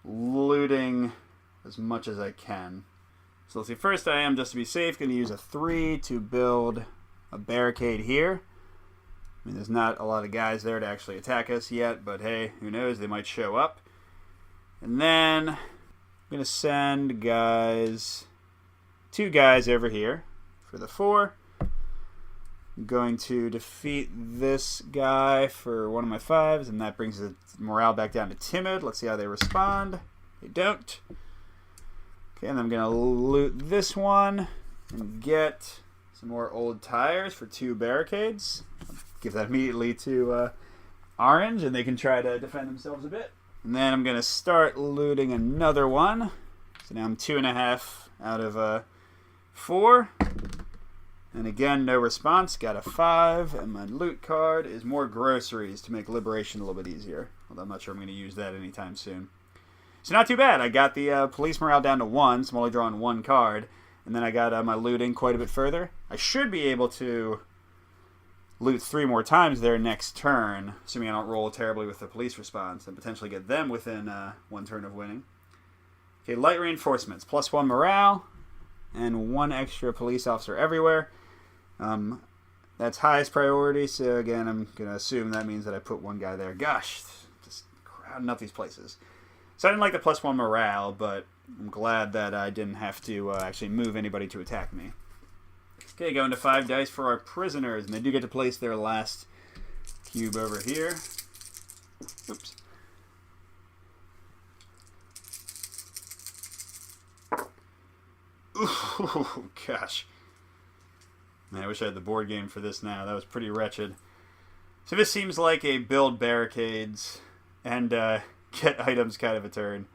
looting as much as I can. So let's see. First, I am, just to be safe, going to use a 3 to build a barricade here. I mean, there's not a lot of guys there to actually attack us yet, but hey, who knows? They might show up. And then I'm going to send guys, 2 guys over here for the 4. I'm going to defeat this guy for one of my 5s, and that brings the morale back down to timid. Let's see how they respond. They don't. Okay, and I'm going to loot this one and get some more old tires for 2 barricades. I'll give that immediately to Orange, and they can try to defend themselves a bit. And then I'm going to start looting another one. So now I'm 2.5 out of 4. And again, no response. Got a 5. And my loot card is more groceries to make liberation a little bit easier. Although I'm not sure I'm going to use that anytime soon. So not too bad. I got the police morale down to 1, so I'm only drawing 1 card. And then I got my looting quite a bit further. I should be able to loot 3 more times there next turn, assuming I don't roll terribly with the police response, and potentially get them within 1 turn of winning. Okay, light reinforcements. +1 morale, and 1 extra police officer everywhere. That's highest priority, so again, I'm going to assume that means that I put 1 guy there. Gosh, just crowding up these places. So I didn't like the +1 morale, but I'm glad that I didn't have to actually move anybody to attack me. Okay, going to 5 dice for our prisoners, and they do get to place their last cube over here. Oops. Ooh, gosh. Man, I wish I had the board game for this now. That was pretty wretched. So this seems like a build barricades and get items kind of a turn.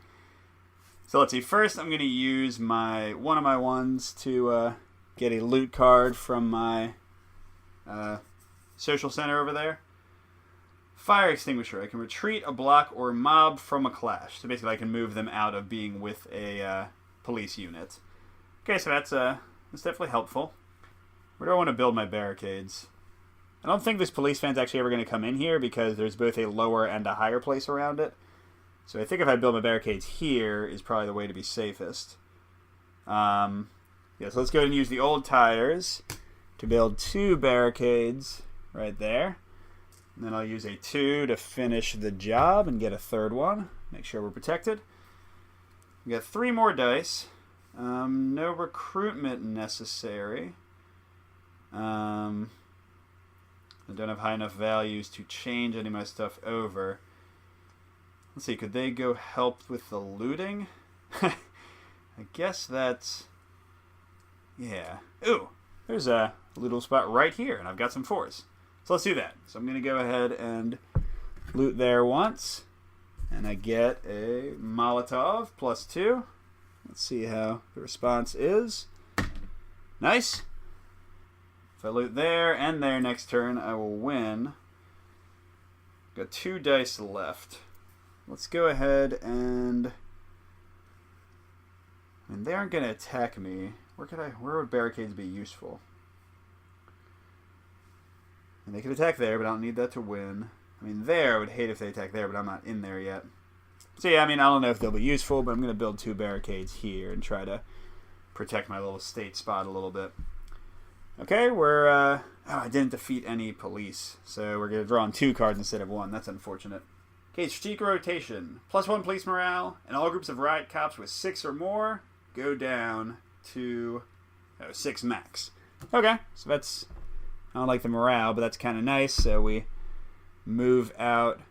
So let's see. First, I'm going to use one of my ones to get a loot card from my social center over there. Fire extinguisher. I can retreat a block or mob from a clash. So basically I can move them out of being with a police unit. Okay, so that's definitely helpful. Where do I want to build my barricades? I don't think this police van's actually ever going to come in here because there's both a lower and a higher place around it. So I think if I build my barricades here is probably the way to be safest. Yeah, so let's go ahead and use the old tires to build 2 barricades right there. And then I'll use a 2 to finish the job and get a 3rd one. Make sure we're protected. We got 3 more dice. No recruitment necessary. I don't have high enough values to change any of my stuff over. Let's see, could they go help with the looting? I guess that's... Yeah. Ooh, there's a little spot right here, and I've got some 4s. So let's do that. So I'm going to go ahead and loot there once. And I get a Molotov +2. Let's see how the response is. Nice. If I loot there and there next turn, I will win. Got 2 dice left. Let's go ahead and... I mean, they aren't going to attack me. Where would barricades be useful? And they could attack there, but I don't need that to win. I mean, there, I would hate if they attack there, but I'm not in there yet. So yeah, I mean, I don't know if they'll be useful, but I'm going to build 2 barricades here and try to protect my little state spot a little bit. Okay, we're... oh, I didn't defeat any police, so we're going to draw on 2 cards instead of 1. That's unfortunate. Okay, strategic rotation. +1 police morale, and all groups of riot cops with 6 or more go down to 6 max. Okay, so that's... I don't like the morale, but that's kind of nice. So we move out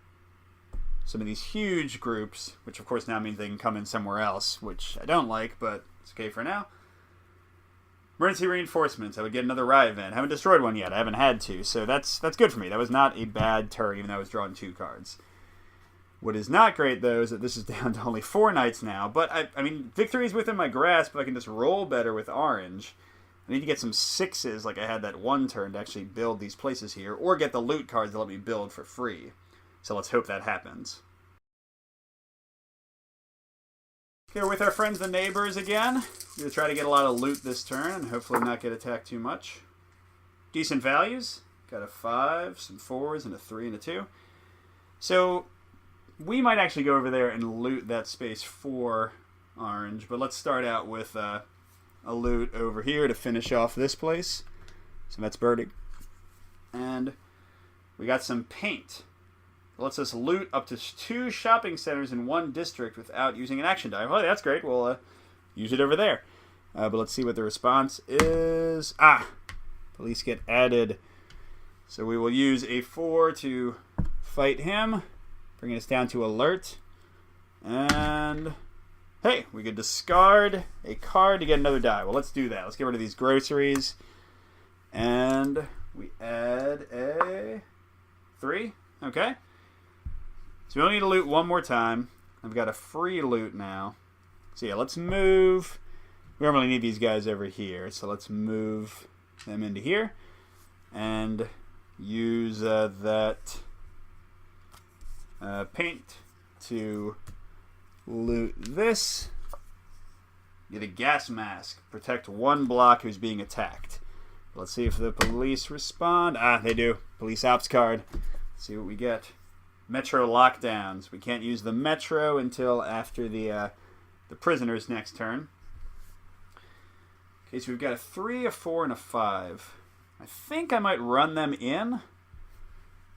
some of these huge groups, which of course now means they can come in somewhere else, which I don't like, but it's okay for now. Emergency reinforcements. I would get another riot van. I haven't destroyed one yet. I haven't had to, so that's good for me. That was not a bad turn, even though I was drawing 2 cards. What is not great, though, is that this is down to only 4 knights now. But, I mean, victory is within my grasp, but I can just roll better with orange. I need to get some 6s like I had that 1 turn to actually build these places here, or get the loot cards that let me build for free. So let's hope that happens. Okay, we're with our friends the neighbors again. We're going to try to get a lot of loot this turn and hopefully not get attacked too much. Decent values. Got a 5, some 4s, and a 3 and a 2. So we might actually go over there and loot that space for orange, but let's start out with... a loot over here to finish off this place. So that's birding. And we got some paint. It lets us loot up to 2 shopping centers in 1 district without using an action die. Well, that's great. We'll use it over there. But let's see what the response is. Police get added. So we will use a 4 to fight him, bringing us down to alert. And... hey, we could discard a card to get another die. Well, let's do that. Let's get rid of these groceries. And we add a 3. Okay. So we only need to loot 1 more time. I've got a free loot now. So yeah, let's move. We don't really need these guys over here. So let's move them into here. And use that paint to... loot this. Get a gas mask. Protect 1 block who's being attacked. Let's see if the police respond. They do. Police ops card. Let's see what we get. Metro lockdowns. We can't use the metro until after the prisoner's next turn. Okay, so we've got a 3, a 4, and a 5. I think I might run them in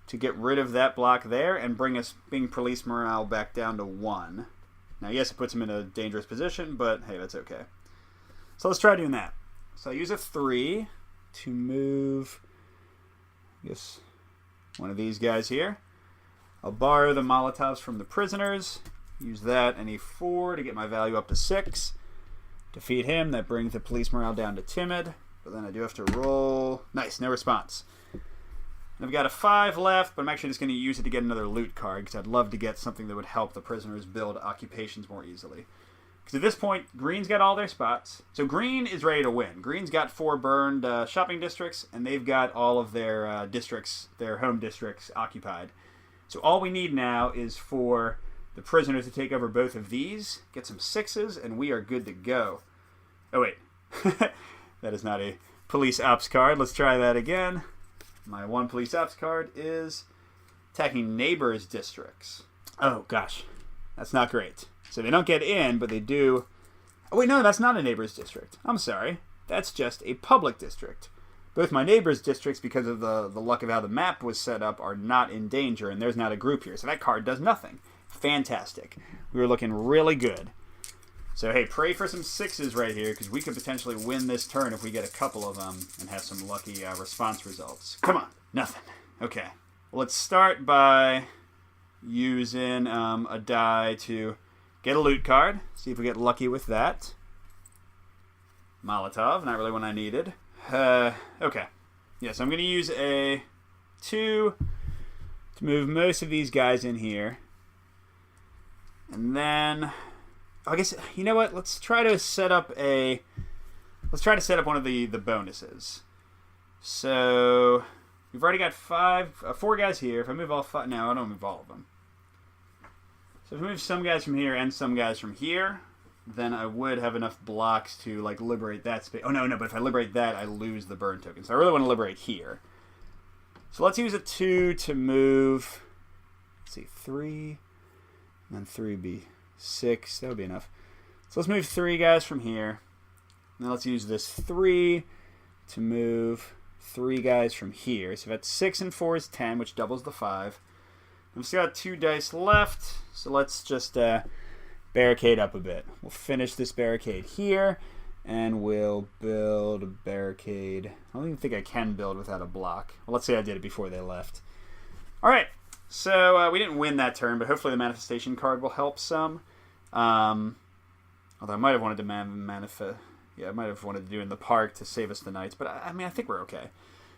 to get rid of that block there and bring police morale back down to 1. Now, yes, it puts him in a dangerous position, but hey, that's okay. So let's try doing that. So I use a 3 to move, I guess, one of these guys here. I'll borrow the Molotovs from the prisoners. Use that and a 4 to get my value up to 6. Defeat him. That brings the police morale down to timid. But then I do have to roll. Nice, no response. I've got a 5 left, but I'm actually just going to use it to get another loot card because I'd love to get something that would help the prisoners build occupations more easily. Because at this point, green's got all their spots. So green is ready to win. Green's got 4 burned shopping districts, and they've got all of their districts, their home districts, occupied. So all we need now is for the prisoners to take over both of these, get some 6s, and we are good to go. Oh, wait. That is not a police ops card. Let's try that again. My 1 police ops card is attacking neighbors' districts. Oh, gosh. That's not great. So they don't get in, but they do... Oh, wait, no, that's not a neighbor's district. I'm sorry. That's just a public district. Both my neighbor's districts, because of the luck of how the map was set up, are not in danger, and there's not a group here. So that card does nothing. Fantastic. We were looking really good. So, hey, pray for some 6s right here, because we could potentially win this turn if we get a couple of them and have some lucky response results. Come on. Nothing. Okay. Well, let's start by using a die to get a loot card. See if we get lucky with that. Molotov, not really one I needed. Okay. Yeah, so I'm going to use a 2 to move most of these guys in here. And then, I guess, you know what? Let's try to set up one of the bonuses. So, we've already got 4 guys here. If I move all 5, no, I don't move all of them. So if I move some guys from here and some guys from here, then I would have enough blocks to, like, liberate that space. Oh, no, but if I liberate that, I lose the burn token. So I really want to liberate here. So let's use a 2 to move, let's see, 3, and then 3 would be 6. That would be enough. So let's move 3 guys from here. Now let's use this 3 to move 3 guys from here. So that's 6 and 4 is 10, which doubles the 5. We've still got 2 dice left, so let's just barricade up a bit. We'll finish this barricade here, and we'll build a barricade. I don't even think I can build without a block. Well, let's say I did it before they left. All right, so we didn't win that turn, but hopefully the manifestation card will help some. Although I might have wanted to manifest. Yeah, I might have wanted to do it in the park to save us the knights, but I mean, I think we're okay.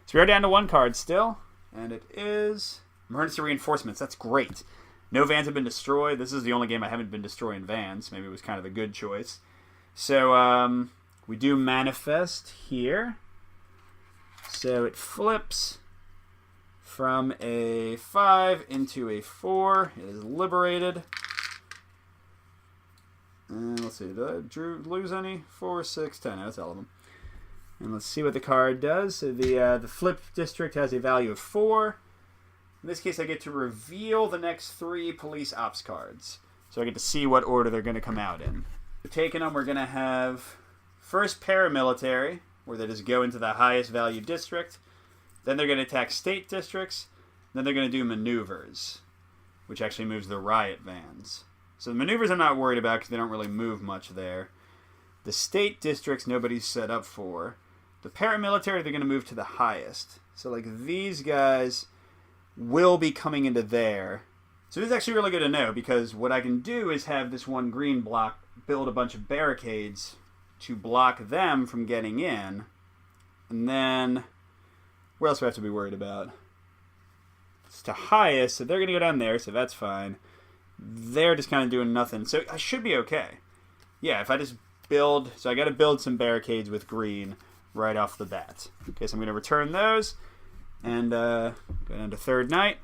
So we are down to 1 card still, and it is emergency reinforcements. That's great. No vans have been destroyed. This is the only game I haven't been destroying vans. Maybe it was kind of a good choice. So we do manifest here. So it flips from a 5 into a 4. It is liberated. And let's see, did I lose any? 4, 6, 10. That's all of them. And let's see what the card does. So the flip district has a value of 4. In this case, I get to reveal the next 3 police ops cards. So I get to see what order they're going to come out in. So taking them, we're going to have first paramilitary, where they just go into the highest value district. Then they're going to attack state districts. Then they're going to do maneuvers, which actually moves the riot vans. So the maneuvers I'm not worried about because they don't really move much there. The state districts nobody's set up for. The paramilitary, they're going to move to the highest. So like these guys will be coming into there. So this is actually really good to know, because what I can do is have this 1 green block build a bunch of barricades to block them from getting in. And then, where else do I have to be worried about? It's to highest, so they're going to go down there, so that's fine. They're just kind of doing nothing, so I should be okay. Yeah, if I just build, so I got to build some barricades with green right off the bat. Okay, so I'm going to return those. And go down to 3rd night.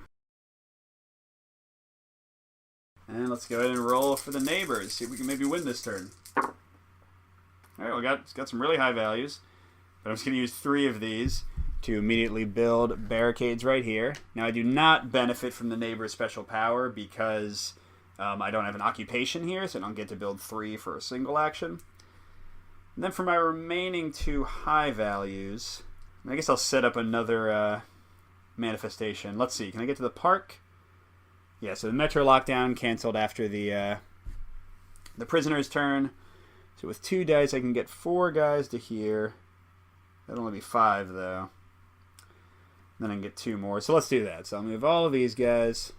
And let's go ahead and roll for the neighbors. See if we can maybe win this turn. Alright, we got some really high values. But I'm just going to use 3 of these to immediately build barricades right here. Now, I do not benefit from the neighbor's special power because I don't have an occupation here, so I don't get to build 3 for a single action. And then for my remaining 2 high values, I guess I'll set up another manifestation. Let's see. Can I get to the park? Yeah, so the metro lockdown canceled after the prisoner's turn. So with 2 dice, I can get 4 guys to here. That'll only be 5, though. Then I can get 2 more. So let's do that. So I'll move all of these guys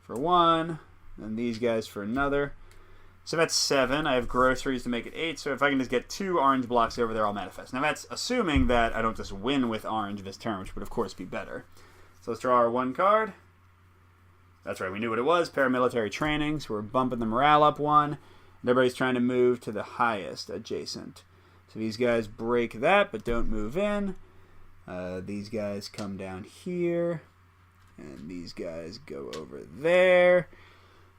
for 1, and these guys for another. So that's 7. I have groceries to make it 8. So if I can just get 2 orange blocks over there, I'll manifest. Now that's assuming that I don't just win with orange this turn, which would of course be better. So let's draw our 1 card. That's right, we knew what it was. Paramilitary training. So we're bumping the morale up 1. And everybody's trying to move to the highest adjacent. So these guys break that, but don't move in. These guys come down here. And these guys go over there.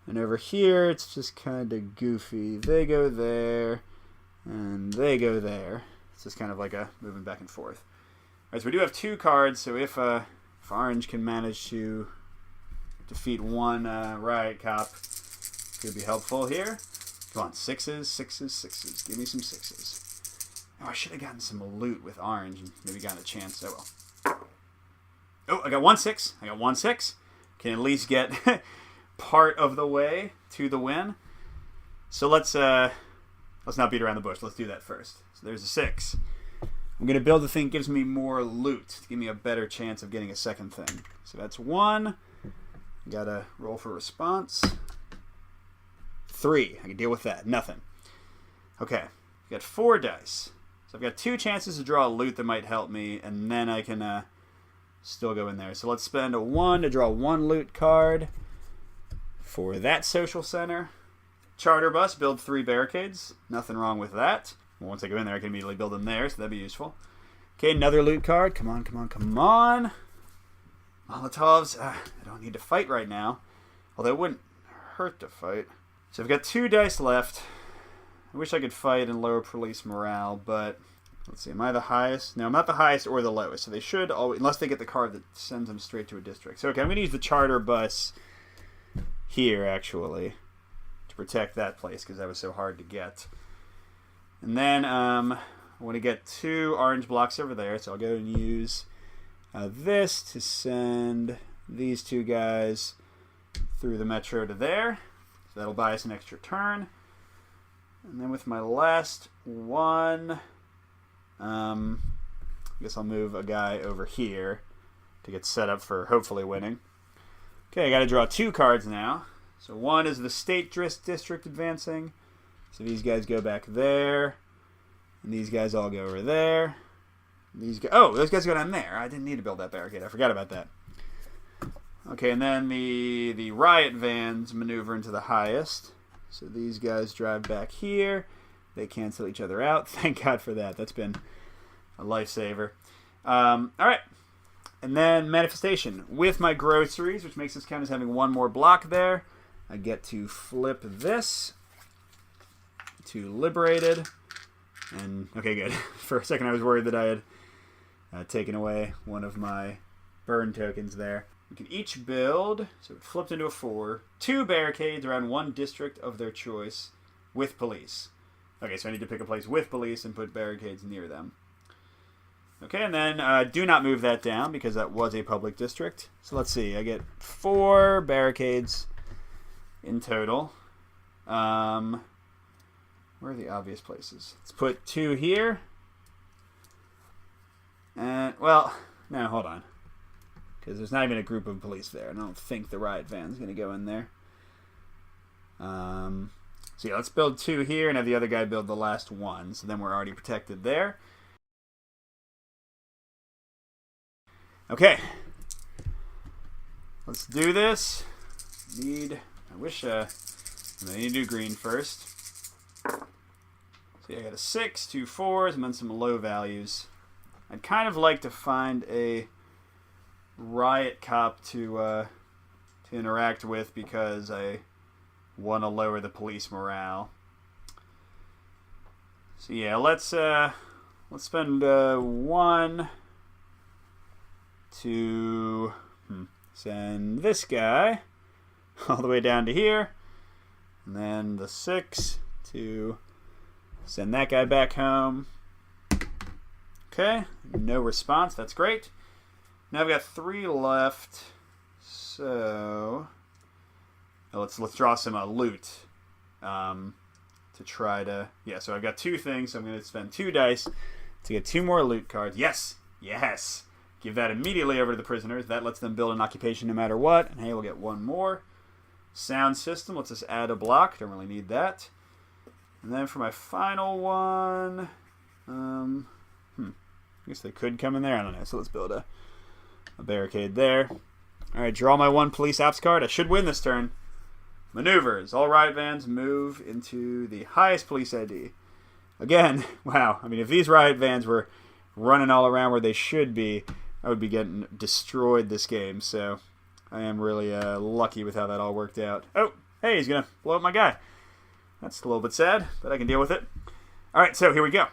And over here, it's just kind of goofy. They go there, and they go there. It's just kind of like a moving back and forth. All right, so we do have 2 cards, so if Orange can manage to defeat one riot cop, could be helpful here. Come on, 6s, 6s, 6s. Give me some 6s. Oh, I should have gotten some loot with Orange and maybe gotten a chance. Oh, well. Oh, I got 1 6. I got 1 6. Can at least get part of the way to the win. So let's not beat around the bush. Let's do that first. So there's a 6. I'm going to build the thing that gives me more loot to give me a better chance of getting a second thing. So that's 1. Got to roll for response. 3. I can deal with that. Nothing. Okay. Got 4 dice. So I've got 2 chances to draw a loot that might help me, and then I can still go in there. So let's spend a 1 to draw 1 loot card for that social center. Charter bus, build 3 barricades. Nothing wrong with that. Well, once I go in there, I can immediately build them there, so that'd be useful. Okay, another loot card. Come on, come on, come on. Molotovs. I don't need to fight right now. Although it wouldn't hurt to fight. So I've got 2 dice left. I wish I could fight and lower police morale, but let's see. Am I the highest? No, I'm not the highest or the lowest. So they should always, unless they get the card that sends them straight to a district. So okay, I'm going to use the charter bus here, actually, to protect that place because that was so hard to get. And then I want to get 2 orange blocks over there, so I'll go and use this to send these 2 guys through the metro to there. So that'll buy us an extra turn. And then with my last one, I guess I'll move a guy over here to get set up for hopefully winning. Okay, I got to draw 2 cards now. So 1 is the state district advancing. So these guys go back there. And these guys all go over there. Oh, those guys go down there. I didn't need to build that barricade. I forgot about that. Okay, and then the riot vans maneuver into the highest. So these guys drive back here. They cancel each other out. Thank God for that. That's been a lifesaver. All right. And then manifestation. With my groceries, which makes this count as having 1 more block there, I get to flip this to liberated. And, okay, good. For a second I was worried that I had taken away one of my burn tokens there. We can each build, so it flipped into a 4, 2 barricades around 1 district of their choice with police. Okay, so I need to pick a place with police and put barricades near them. Okay, and then do not move that down because that was a public district. So let's see, I get 4 barricades in total. Where are the obvious places? Let's put 2 here. And, well, no, hold on. Because there's not even a group of police there. I don't think the riot van's going to go in there. So yeah, let's build 2 here and have the other guy build the last 1. So then we're already protected there. Okay. Let's do this. I need to do green first. So yeah, I got a 6, 2 4s, and then some low values. I'd kind of like to find a riot cop to interact with because I want to lower the police morale. So yeah, let's spend 1 to send this guy all the way down to here, and then the 6 to send that guy back home. Okay, no response. That's great. Now I've got 3 left, so let's draw some loot to try to... Yeah, so I've got 2 things, so I'm going to spend 2 dice to get 2 more loot cards. Yes! Yes! Give that immediately over to the prisoners. That lets them build an occupation no matter what. And hey, we'll get 1 more. Sound system, let's just add a block. Don't really need that. And then for my final one... I guess they could come in there. I don't know. So let's build a barricade there. Alright, draw my 1 police ops card. I should win this turn. Maneuvers. All riot vans move into the highest police ID. Again, wow. I mean, if these riot vans were running all around where they should be, I would be getting destroyed this game. So I am really lucky with how that all worked out. Oh, hey, he's going to blow up my guy. That's a little bit sad, but I can deal with it. All right, so here we go.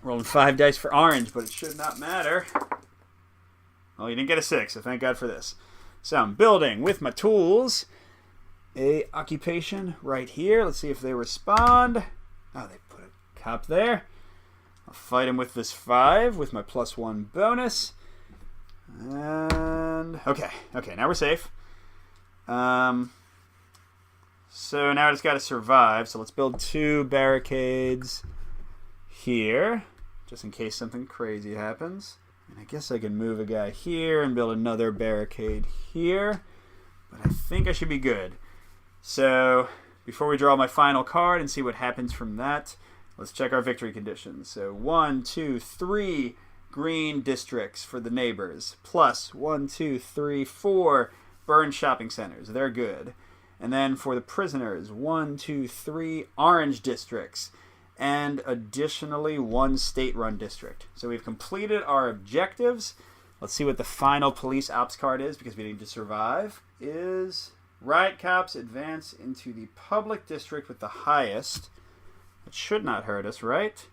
Rolling 5 dice for orange, but it should not matter. Well, you didn't get a 6, so thank God for this. So I'm building with my tools a occupation right here. Let's see if they respond. Oh, they put a cop there. I'll fight him with this 5 with my +1 bonus. And okay, now we're safe. So now I just got to survive. So let's build 2 barricades here, just in case something crazy happens. And I guess I can move a guy here and build another barricade here. But I think I should be good. So before we draw my final card and see what happens from that, let's check our victory conditions. So 1, 2, 3 green districts for the neighbors. Plus 1, 2, 3, 4 burned shopping centers. They're good. And then for the prisoners, 1, 2, 3 orange districts. And additionally 1 state-run district. So we've completed our objectives. Let's see what the final police ops card is, because we need to survive. Is riot cops advance into the public district with the highest. It should not hurt us, right?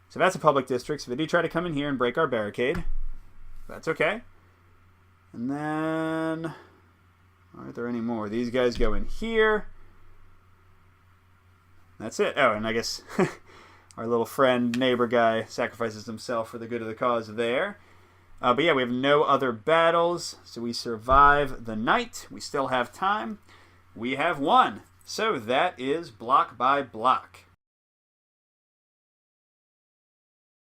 So that's a public district. So they do try to come in here and break our barricade. That's okay. And then, aren't there any more? These guys go in here. That's it. Oh, and I guess our little friend, neighbor guy sacrifices himself for the good of the cause there. But yeah, we have no other battles, so we survive the night. We still have time. We have won. So that is block by block.